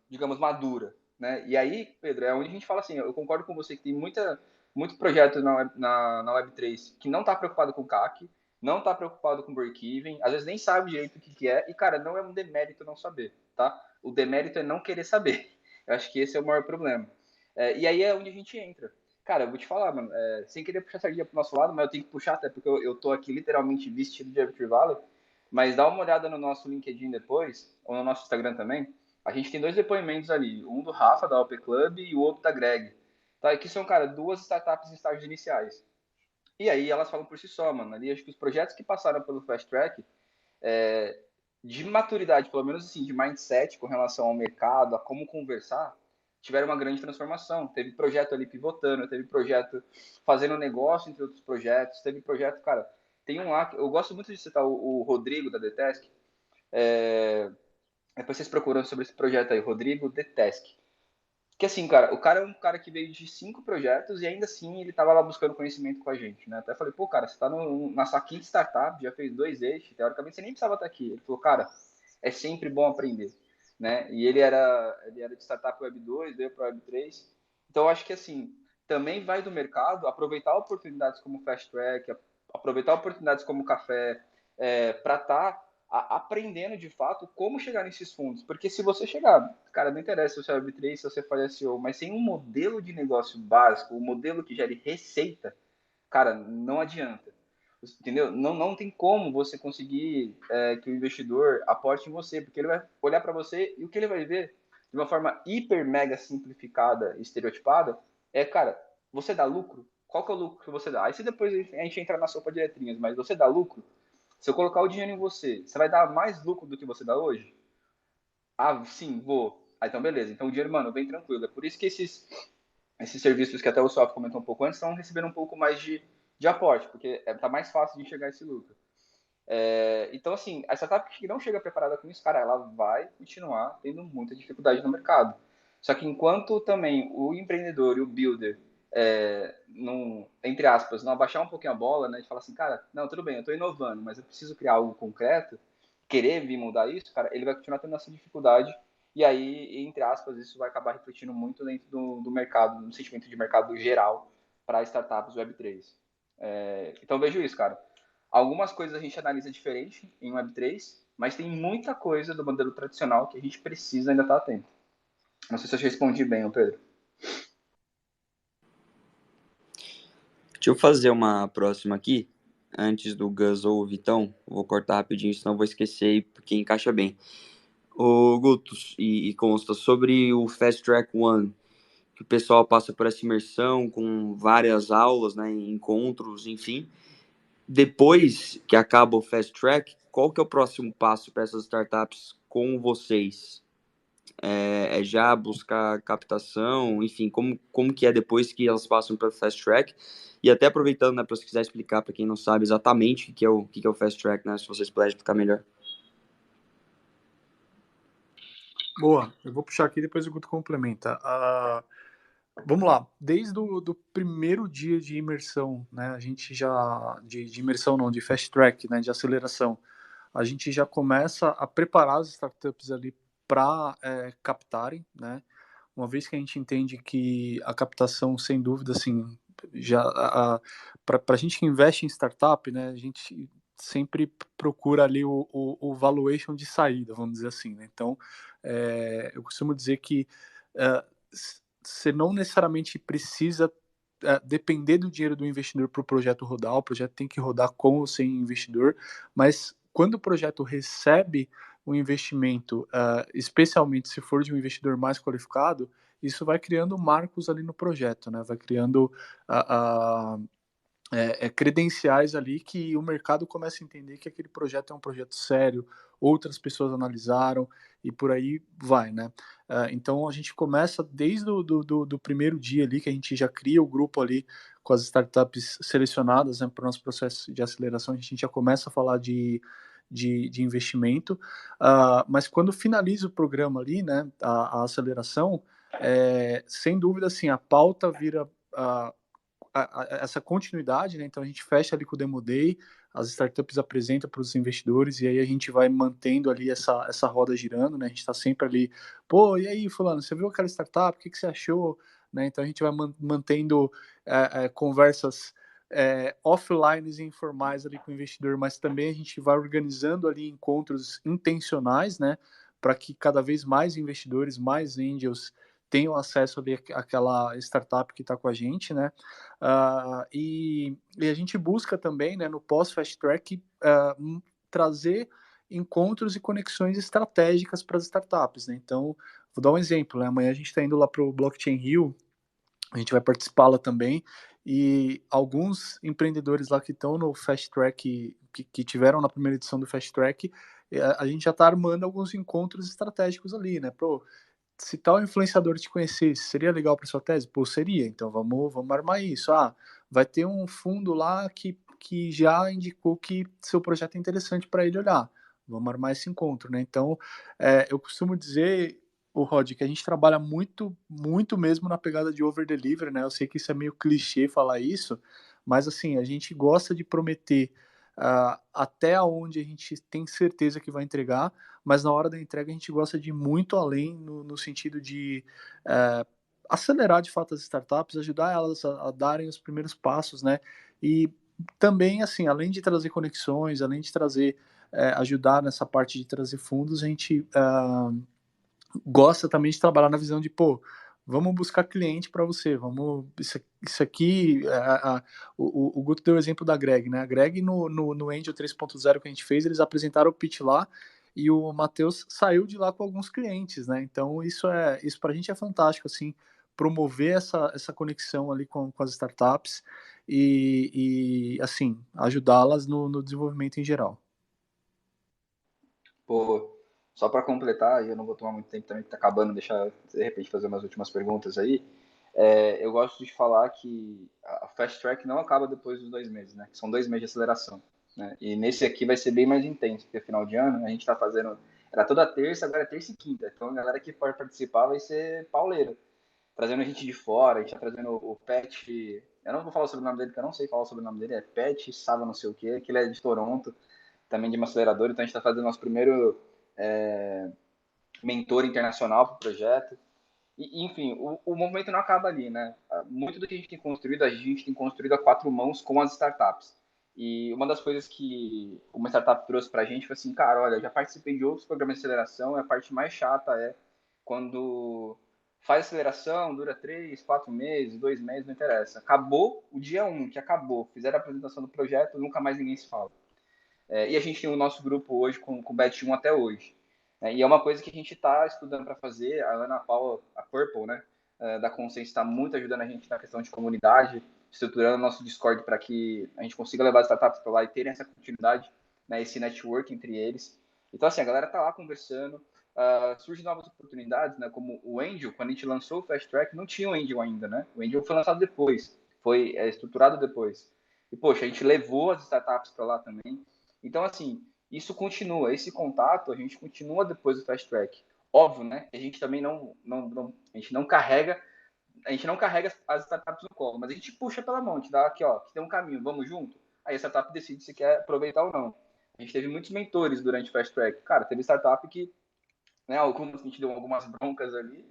digamos, madura, né? E aí, Pedro, é onde a gente fala assim, eu concordo com você que tem muito projeto na Web3 que não está preocupado com CAC, não está preocupado com break-even, às vezes nem sabe direito o que é, e, cara, não é um demérito não saber, tá? O demérito é não querer saber. Eu acho que esse é o maior problema. E aí é onde a gente entra. Cara, eu vou te falar, mano, sem querer puxar a sardinha pro nosso lado, mas eu tenho que puxar até porque eu tô aqui literalmente vestido de Web3 Valley, mas dá uma olhada no nosso LinkedIn depois, ou no nosso Instagram também. A gente tem 2 depoimentos ali, um do Rafa, da OP Club, e o outro da Greg. Tá? Que são, cara, 2 startups em estágios iniciais. E aí elas falam por si só, mano. Ali acho que os projetos que passaram pelo Fast Track, de maturidade, pelo menos assim, de mindset com relação ao mercado, a como conversar, tiveram uma grande transformação. Teve projeto ali pivotando, teve projeto fazendo negócio entre outros projetos, teve projeto, cara, tem um lá, eu gosto muito de citar o Rodrigo da Detesk, depois vocês procuram sobre esse projeto aí, Rodrigo Detesk. Que assim, cara, o cara é um cara que veio de 5 projetos e ainda assim ele tava lá buscando conhecimento com a gente, né? Até falei, pô, cara, você tá na sua quinta startup, já fez 2 eixos, teoricamente você nem precisava estar aqui. Ele falou, cara, é sempre bom aprender, né? E ele era de startup Web 2, veio para Web 3. Então eu acho que assim, também vai do mercado aproveitar oportunidades como Fast Track, aproveitar oportunidades como Café, para estar aprendendo de fato como chegar nesses fundos. Porque se você chegar, cara, não interessa se você é Web3, se você faz SEO, mas sem um modelo de negócio básico, um modelo que gere receita, cara, não adianta. Entendeu? Não tem como você conseguir que o investidor aporte em você, porque ele vai olhar para você e o que ele vai ver de uma forma hiper mega simplificada, estereotipada, cara, você dá lucro? Qual que é o lucro que você dá? Aí se depois a gente entra na sopa de letrinhas, mas você dá lucro? Se eu colocar o dinheiro em você, você vai dar mais lucro do que você dá hoje? Ah, sim, vou. Ah, então beleza. Então o dinheiro, mano, vem tranquilo. É por isso que esses serviços que até o Soft comentou um pouco antes estão recebendo um pouco mais de aporte, porque tá mais fácil de enxergar esse lucro. Então, assim, a startup que não chega preparada com isso, cara, ela vai continuar tendo muita dificuldade no mercado. Só que enquanto também o empreendedor e o builder, não, entre aspas, não abaixar um pouquinho a bola, né, de falar assim, cara, não, tudo bem, eu estou inovando, mas eu preciso criar algo concreto, querer vir mudar isso, cara, ele vai continuar tendo essa dificuldade. E aí, entre aspas, isso vai acabar refletindo muito dentro do mercado, no sentimento de mercado geral para startups Web3. Então, vejo isso, cara. Algumas coisas a gente analisa diferente em Web3, mas tem muita coisa do modelo tradicional que a gente precisa ainda estar atento. Não sei se eu respondi bem, Pedro. Deixa eu fazer uma próxima aqui, antes do Gus ou o Vitão. Vou cortar rapidinho, senão eu vou esquecer, porque encaixa bem. O Gutos e Consta, sobre o Fast Track One, que o pessoal passa por essa imersão com várias aulas, né, encontros, enfim. Depois que acaba o Fast Track, qual que é o próximo passo para essas startups com vocês? É já buscar captação, enfim, como que é depois que elas passam para o Fast Track? E até aproveitando, né, para você quiser explicar para quem não sabe exatamente o que é o Fast Track, né, se vocês puderem explicar melhor. Boa, eu vou puxar aqui e depois o Guto complementa. Vamos lá, desde o primeiro dia de imersão, né, a gente já, de imersão não, de Fast Track, né, de aceleração, a gente já começa a preparar as startups ali para captarem, né, uma vez que a gente entende que a captação, sem dúvida, assim, já para a gente que investe em startup, né, a gente sempre procura ali o valuation de saída, vamos dizer assim, né? Então, eu costumo dizer que você não necessariamente precisa depender do dinheiro do investidor para o projeto rodar, o projeto tem que rodar com ou sem investidor, mas quando o projeto recebe um investimento, especialmente se for de um investidor mais qualificado, isso vai criando marcos ali no projeto, né? Vai criando credenciais ali que o mercado começa a entender que aquele projeto é um projeto sério, outras pessoas analisaram e por aí vai, né? Então a gente começa desde do primeiro dia ali, que a gente já cria o grupo ali com as startups selecionadas, né, para o nosso processo de aceleração, a gente já começa a falar de de investimento, mas quando finaliza o programa ali, né, a aceleração, sem dúvida, assim, a pauta vira essa continuidade, né? Então a gente fecha ali com o Demo Day, as startups apresentam para os investidores e aí a gente vai mantendo ali essa roda girando, né? A gente está sempre ali, pô, e aí, fulano, você viu aquela startup? O que você achou? Né? Então a gente vai mantendo conversas offline e informais ali com o investidor, mas também a gente vai organizando ali encontros intencionais, né? Para que cada vez mais investidores, mais angels tenham acesso ali àquela startup que está com a gente, né? E a gente busca também, né, no pós-Fast Track, trazer encontros e conexões estratégicas para as startups, né? Então, vou dar um exemplo, né? Amanhã a gente está indo lá para o Blockchain Rio, a gente vai participar lá também, e alguns empreendedores lá que estão no Fast Track, que tiveram na primeira edição do Fast Track, a gente já está armando alguns encontros estratégicos ali, né? Se tal influenciador te conhecesse, seria legal para sua tese? Pô, seria. Então vamos armar isso. Vai ter um fundo lá que já indicou que seu projeto é interessante para ele olhar. Vamos armar esse encontro, né? Então, eu costumo dizer, o Rod, que a gente trabalha muito, muito mesmo na pegada de over-deliver, né? Eu sei que isso é meio clichê falar isso, mas assim, a gente gosta de prometer até onde a gente tem certeza que vai entregar, mas na hora da entrega a gente gosta de ir muito além no sentido de acelerar de fato as startups, ajudar elas a darem os primeiros passos, né? E também, assim, além de trazer conexões, além de trazer, ajudar nessa parte de trazer fundos, a gente gosta também de trabalhar na visão de, pô, vamos buscar cliente para você, vamos, isso aqui, o Guto deu o exemplo da Greg, né? A Greg no Angel 3.0 que a gente fez, eles apresentaram o pitch lá e o Matheus saiu de lá com alguns clientes, né? Então isso para a gente é fantástico, assim, promover essa conexão ali com as startups e assim, ajudá-las no desenvolvimento em geral. Pô, só para completar, e eu não vou tomar muito tempo também, que tá acabando, deixar de repente fazer umas últimas perguntas aí. Eu gosto de falar que a Fast Track não acaba depois dos 2 meses, né? Que são 2 meses de aceleração, né? E nesse aqui vai ser bem mais intenso, porque final de ano a gente tá fazendo. Era toda terça, agora é terça e quinta. Então a galera que pode participar vai ser pauleira. Trazendo a gente de fora, a gente tá trazendo o Pet. Eu não vou falar sobre o nome dele, porque eu não sei falar sobre o nome dele. É Pet Sava não sei o quê, que ele é de Toronto, também de uma aceleradora. Então a gente tá fazendo nosso primeiro mentor internacional para o projeto. E, enfim, o movimento não acaba ali, né? Muito do que a gente tem construído a 4 mãos com as startups. E uma das coisas que uma startup trouxe para a gente foi assim, cara, olha, já participei de outros programas de aceleração e a parte mais chata é quando faz aceleração, dura 3, 4 meses, 2 meses, não interessa. Acabou o dia 1, que acabou, fizeram a apresentação do projeto, nunca mais ninguém se fala. E a gente tem o nosso grupo hoje com o Bet 1 até hoje. E é uma coisa que a gente está estudando para fazer. A Ana Paula, a Purple, né, da Consciência, está muito ajudando a gente na questão de comunidade, estruturando o nosso Discord para que a gente consiga levar as startups para lá e terem essa continuidade, né, esse network entre eles. Então, assim, a galera está lá conversando. Surgem novas oportunidades, né, como o Angel. Quando a gente lançou o Fast Track, não tinha o Angel ainda, né? O Angel foi lançado depois, foi estruturado depois. E, poxa, a gente levou as startups para lá também. Então, assim, isso continua, esse contato a gente continua depois do Fast Track. Óbvio, né? A gente também a gente não carrega as startups no colo, mas a gente puxa pela mão, a gente dá aqui, ó, que tem um caminho, vamos junto. Aí a startup decide se quer aproveitar ou não. A gente teve muitos mentores durante o Fast Track. Cara, teve startup que, né, algumas a gente deu algumas broncas ali,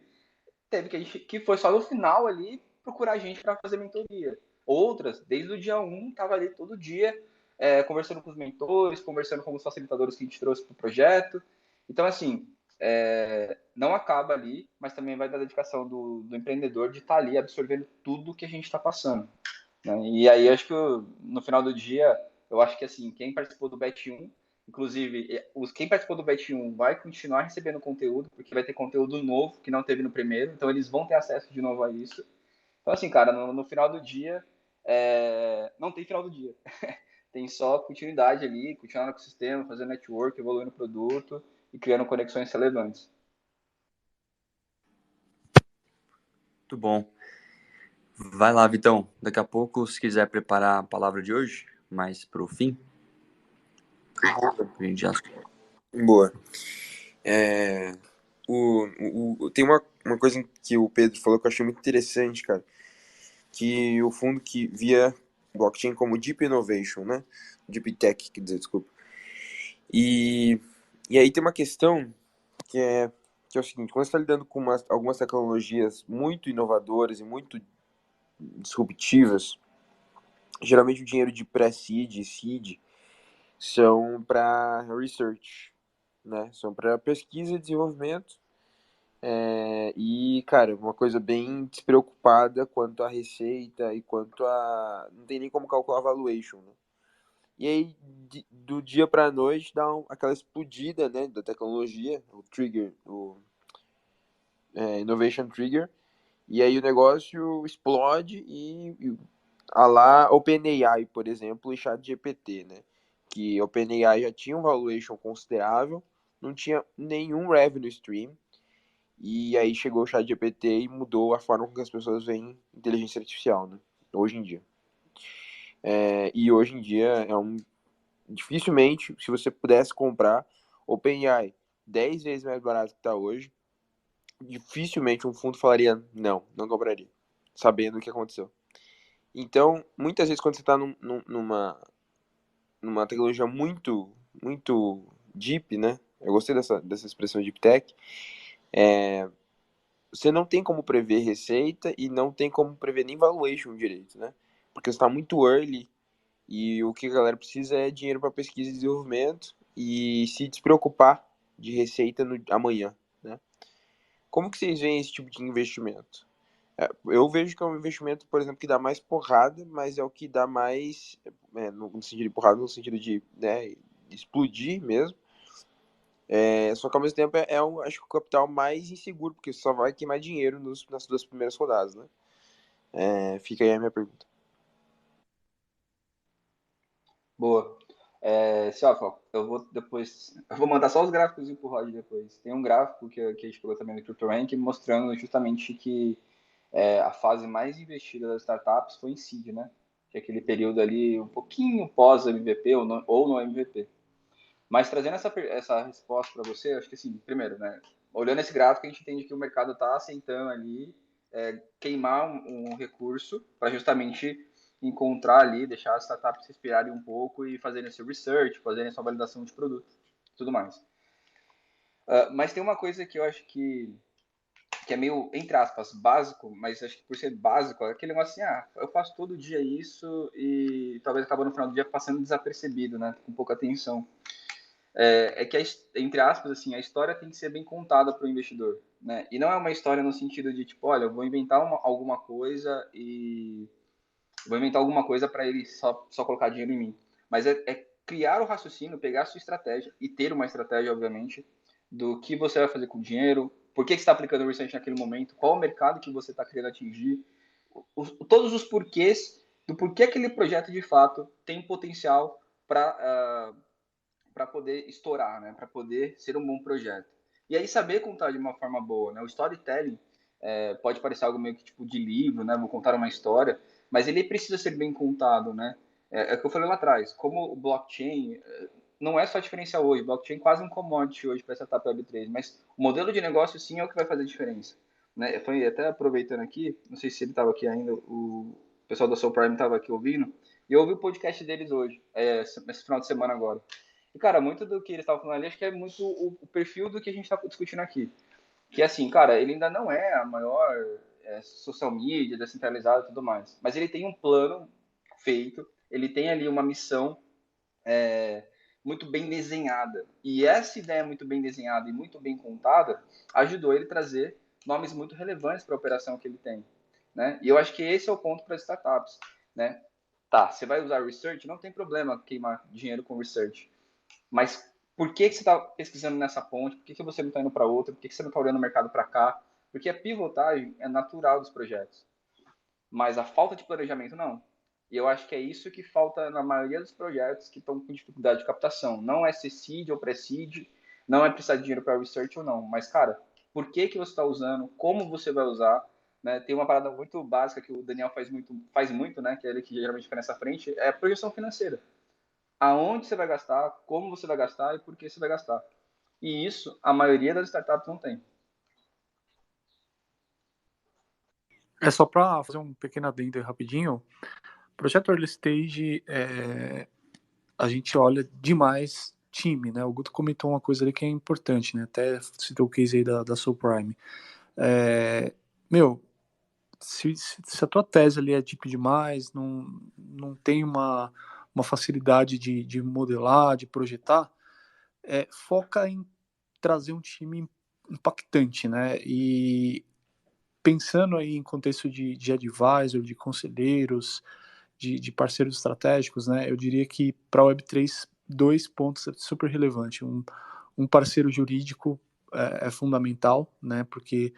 teve que foi só no final ali procurar a gente para fazer mentoria. Outras, desde o dia 1, tava ali todo dia conversando com os mentores, conversando com os facilitadores que a gente trouxe para o projeto. Então, assim, não acaba ali, mas também vai da dedicação do empreendedor de estar ali absorvendo tudo que a gente está passando. Né? E aí, acho que no final do dia, eu acho que assim, quem participou do Bet 1, inclusive, quem participou do Bet 1 vai continuar recebendo conteúdo, porque vai ter conteúdo novo que não teve no primeiro, então eles vão ter acesso de novo a isso. Então, assim, cara, no final do dia, não tem final do dia. Tem só continuidade ali, continuar no ecossistema, fazendo network, evoluindo o produto e criando conexões relevantes. Muito bom. Vai lá, Vitão. Daqui a pouco, se quiser preparar a palavra de hoje, mais para o fim. Boa. Tem uma coisa que o Pedro falou que eu achei muito interessante, cara, que o fundo que via blockchain como Deep Innovation, né? Deep Tech, quer dizer, desculpa. E aí tem uma questão que é o seguinte: quando você está lidando com algumas tecnologias muito inovadoras e muito disruptivas, geralmente o dinheiro de pré-seed e seed são para research, né? São para pesquisa e desenvolvimento. E, cara, uma coisa bem despreocupada quanto à receita e quanto a... Não tem nem como calcular valuation, né? E aí, do dia para a noite, dá aquela explodida, né, da tecnologia, o trigger, innovation trigger, e aí o negócio explode a lá OpenAI, por exemplo, e ChatGPT, né? Que OpenAI já tinha um valuation considerável, não tinha nenhum revenue stream, e aí chegou o ChatGPT e mudou a forma com que as pessoas veem inteligência artificial, né? Hoje em dia. E hoje em dia dificilmente, se você pudesse comprar OpenAI 10 vezes mais barato que está hoje, dificilmente um fundo falaria não compraria, sabendo o que aconteceu. Então, muitas vezes quando você está numa tecnologia muito, muito deep, né? Eu gostei dessa expressão deep tech. Você não tem como prever receita e não tem como prever nem valuation direito, né? Porque você está muito early e o que a galera precisa é dinheiro para pesquisa e desenvolvimento e se despreocupar de receita amanhã, né? Como que vocês veem esse tipo de investimento? Eu vejo que é um investimento, por exemplo, que dá mais porrada, mas é o que dá mais, no sentido de porrada, no sentido de, né, explodir mesmo. Só que ao mesmo tempo acho que o capital mais inseguro, porque só vai queimar dinheiro nas 2 primeiras rodadas, né? Fica aí a minha pergunta. Boa. Ciofo, eu vou mandar só os gráficos pro Rod depois. Tem um gráfico que a gente pegou também no CryptoRank mostrando justamente que a fase mais investida das startups foi em seed, né? Que é aquele período ali um pouquinho pós MVP ou no MVP. Mas trazendo essa resposta para você, acho que assim, primeiro, né? Olhando esse gráfico, a gente entende que o mercado está aceitando ali queimar um recurso para justamente encontrar ali, deixar as startups respirarem um pouco e fazerem seu research, fazerem sua validação de produto, tudo mais. Mas tem uma coisa que eu acho que é meio, entre aspas, básico, mas acho que por ser básico, é aquele negócio assim, eu faço todo dia isso e talvez acaba no final do dia passando desapercebido, né? Com pouca atenção. Que, entre aspas, assim, a história tem que ser bem contada para o investidor, né? E não é uma história no sentido de, tipo, olha, eu vou inventar alguma coisa e vou inventar alguma coisa para ele só colocar dinheiro em mim. Mas é criar o raciocínio, pegar a sua estratégia e ter uma estratégia, obviamente, do que você vai fazer com o dinheiro, por que você está aplicando o research naquele momento, qual o mercado que você está querendo atingir, todos os porquês do porquê aquele projeto, de fato, tem potencial para poder estourar, né? Para poder ser um bom projeto. E aí saber contar de uma forma boa, né? O storytelling pode parecer algo meio que tipo de livro, né? Vou contar uma história, mas ele precisa ser bem contado, né? É o que eu falei lá atrás. Como o blockchain não é só diferencial hoje, blockchain é quase um commodity hoje para essa etapa Web3, mas o modelo de negócio sim é o que vai fazer a diferença. Né? Foi até aproveitando aqui, não sei se ele estava aqui ainda, o pessoal da Soul Prime estava aqui ouvindo, e eu ouvi o podcast deles hoje, esse final de semana agora. E, cara, muito do que eles estavam falando ali, acho que é muito o perfil do que a gente está discutindo aqui. Que, assim, cara, ele ainda não é a maior social media, descentralizada e tudo mais. Mas ele tem um plano feito, ele tem ali uma missão muito bem desenhada. E essa ideia muito bem desenhada e muito bem contada ajudou ele a trazer nomes muito relevantes para a operação que ele tem. Né? E eu acho que esse é o ponto para as startups. Né? Tá, você vai usar research, não tem problema queimar dinheiro com research. Mas por que você está pesquisando nessa ponte? Por que você não está indo para outra? Por que você não está olhando o mercado para cá? Porque a pivotagem é natural dos projetos. Mas a falta de planejamento, não. E eu acho que é isso que falta na maioria dos projetos que estão com dificuldade de captação. Não é ser seed ou pré-seed, não é precisar de dinheiro para research ou não. Mas, cara, por que você está usando? Como você vai usar? Né? Tem uma parada muito básica que o Daniel faz muito, né? Que é ele que geralmente fica nessa frente, é a projeção financeira. aonde você vai gastar, como você vai gastar e por que você vai gastar. E isso a maioria das startups não tem. É só para fazer um pequeno adendo aí rapidinho. Projeto Early Stage, a gente olha demais time, né? O Guto comentou uma coisa ali que é importante, né? Até citou o case aí da Subprime. Se a tua tese ali é deep demais, não tem uma facilidade de modelar, de projetar, foca em trazer um time impactante, né? E pensando aí em contexto de advisor, de conselheiros, de parceiros estratégicos, né? Eu diria que para a Web3, 2 pontos é super relevante. Um parceiro jurídico é fundamental, né? Porque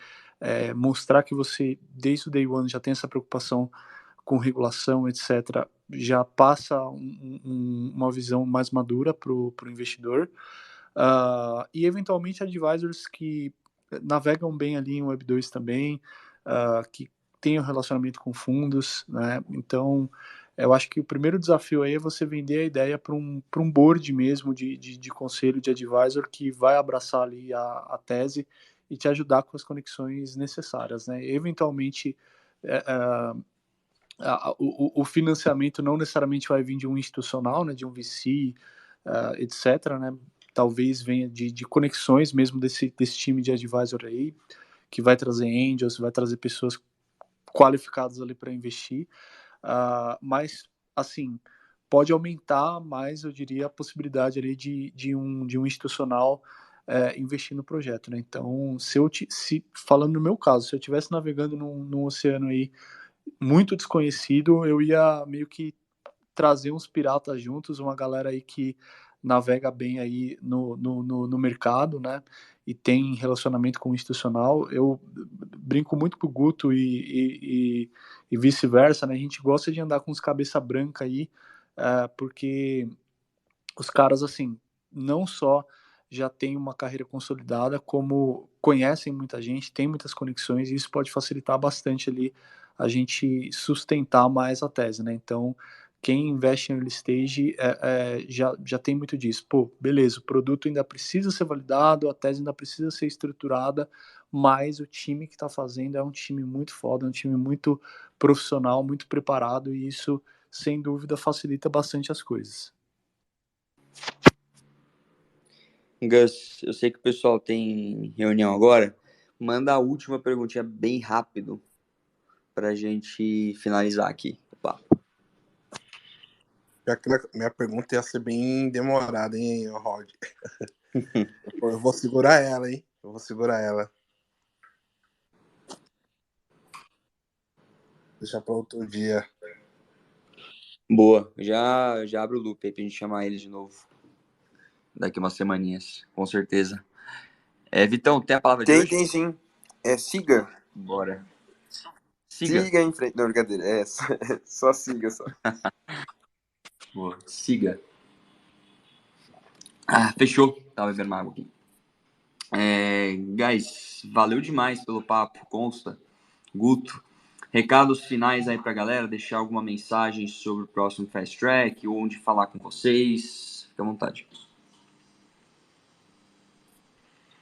mostrar que você, desde o day one, já tem essa preocupação com regulação, etc., já passa uma visão mais madura para o investidor. E, eventualmente, advisors que navegam bem ali em Web2 também, que tenham relacionamento com fundos, né? Então, eu acho que o primeiro desafio aí é você vender a ideia para um board mesmo de conselho, de advisor, que vai abraçar ali a tese e te ajudar com as conexões necessárias, né? Eventualmente, o financiamento não necessariamente vai vir de um institucional, né, de um VC, etc., né? Talvez venha de conexões mesmo desse time de advisor aí, que vai trazer angels, vai trazer pessoas qualificadas ali para investir. Mas, assim, pode aumentar mais, eu diria, a possibilidade ali de um institucional investir no projeto, né? Então, falando no meu caso, se eu estivesse navegando num oceano aí muito desconhecido, eu ia meio que trazer uns piratas juntos, uma galera aí que navega bem aí no mercado, né? E tem relacionamento com o institucional. Eu brinco muito com o Guto e vice-versa, né? A gente gosta de andar com os cabeça branca aí, porque os caras, assim, não só já têm uma carreira consolidada, como conhecem muita gente, tem muitas conexões, e isso pode facilitar bastante ali a gente sustentar mais a tese, né? Então, quem investe em early stage já tem muito disso. Pô, beleza, o produto ainda precisa ser validado, a tese ainda precisa ser estruturada, mas o time que está fazendo é um time muito foda, é um time muito profissional, muito preparado, e isso, sem dúvida, facilita bastante as coisas. Gus, eu sei que o pessoal tem reunião agora. Manda a última perguntinha bem rápido pra gente finalizar aqui o papo. Minha pergunta ia ser bem demorada, hein, Rod? Eu vou segurar ela, hein? Eu vou segurar ela. Deixa para outro dia. Boa, já abro o loop aí pra gente chamar eles de novo. Daqui umas semaninhas, com certeza. Vitão, tem a palavra de hoje? Tem sim. Siga. Bora. Siga em frente. Não, brincadeira. Só siga, só. Boa. Siga. Fechou. Tava bebendo uma água aqui. Guys, valeu demais pelo papo, consta. Guto, recados finais aí pra galera, deixar alguma mensagem sobre o próximo Fast Track, onde falar com vocês, fica à vontade.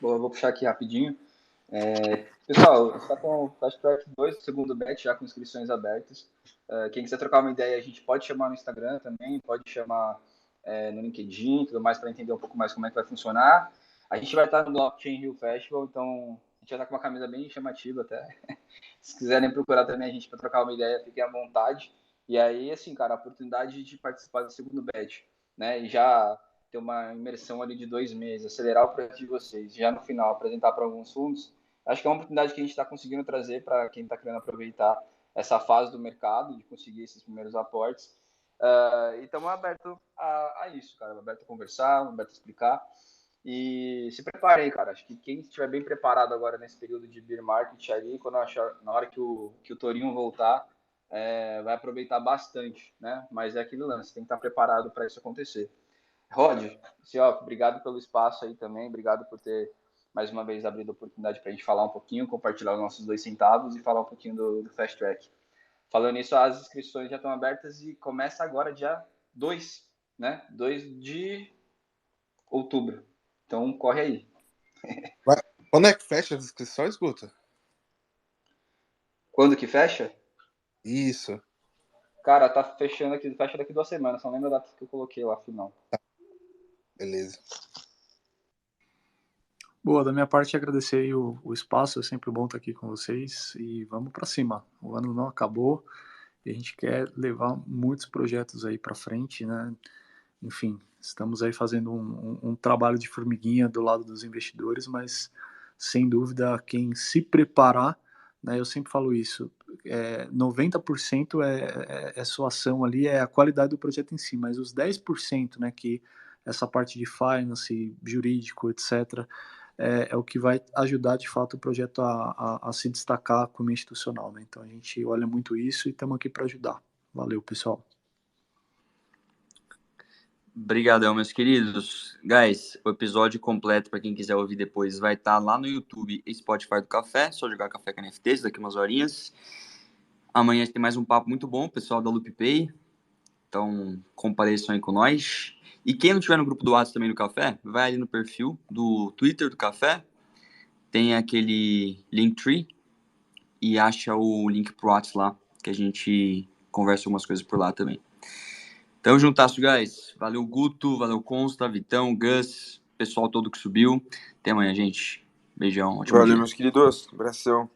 Bom, eu vou puxar aqui rapidinho. Pessoal, a gente está com o Fast Track 2, segundo batch, já com inscrições abertas. Quem quiser trocar uma ideia, a gente pode chamar no Instagram também, pode chamar no LinkedIn, tudo mais, para entender um pouco mais como é que vai funcionar. A gente vai estar no Blockchain Rio Festival, então a gente vai estar com uma camisa bem chamativa até. Se quiserem procurar também a gente para trocar uma ideia, fiquem à vontade. E aí, assim, cara, a oportunidade de participar do segundo batch, né? E já ter uma imersão ali de 2 meses, acelerar o projeto de vocês, já no final apresentar para alguns fundos, acho que é uma oportunidade que a gente está conseguindo trazer para quem está querendo aproveitar essa fase do mercado, de conseguir esses primeiros aportes. E estamos abertos a isso, cara, aberto a conversar, aberto a explicar. E se preparem, cara. Acho que quem estiver bem preparado agora nesse período de bear market ali, na hora que o Torinho voltar, vai aproveitar bastante, né? Mas é aquele lance, tem que estar preparado para isso acontecer. Rod, obrigado pelo espaço aí também, obrigado por ter mais uma vez abrido a oportunidade para a gente falar um pouquinho, compartilhar os nossos 2 centavos e falar um pouquinho do Fast Track. Falando nisso, as inscrições já estão abertas e começa agora dia 2, né? 2 de outubro. Então, corre aí. Quando é que fecha as inscrições, Guto? Quando que fecha? Isso. Cara, tá fechando aqui, fecha daqui 2 semanas. Só não lembro a data que eu coloquei lá, final. Beleza. Boa, da minha parte, agradecer aí o espaço, é sempre bom estar aqui com vocês e vamos para cima. O ano não acabou e a gente quer levar muitos projetos aí para frente, né? Enfim, estamos aí fazendo um trabalho de formiguinha do lado dos investidores, mas sem dúvida quem se preparar, né? Eu sempre falo isso, 90% é sua ação ali, é a qualidade do projeto em si, mas os 10%, né, que essa parte de finance, jurídico, etc., é o que vai ajudar de fato o projeto a se destacar como institucional, né? Então a gente olha muito isso e estamos aqui para ajudar. Valeu, pessoal. Obrigadão, meus queridos. Guys, o episódio completo, para quem quiser ouvir depois, vai estar lá no YouTube e Spotify do Café. Só jogar Café com NFTs daqui umas horinhas. Amanhã tem mais um papo muito bom, pessoal da LoopPay. Então, compareçam aí com nós. E quem não tiver no grupo do WhatsApp também do Café, vai ali no perfil do Twitter do Café. Tem aquele Linktree e acha o link pro WhatsApp lá, que a gente conversa algumas coisas por lá também. Tamo juntasso, guys. Valeu, Guto. Valeu, Consta, Vitão, Gus, pessoal todo que subiu. Até amanhã, gente. Beijão. Ótimo Valeu, dia. meus queridos. Abração.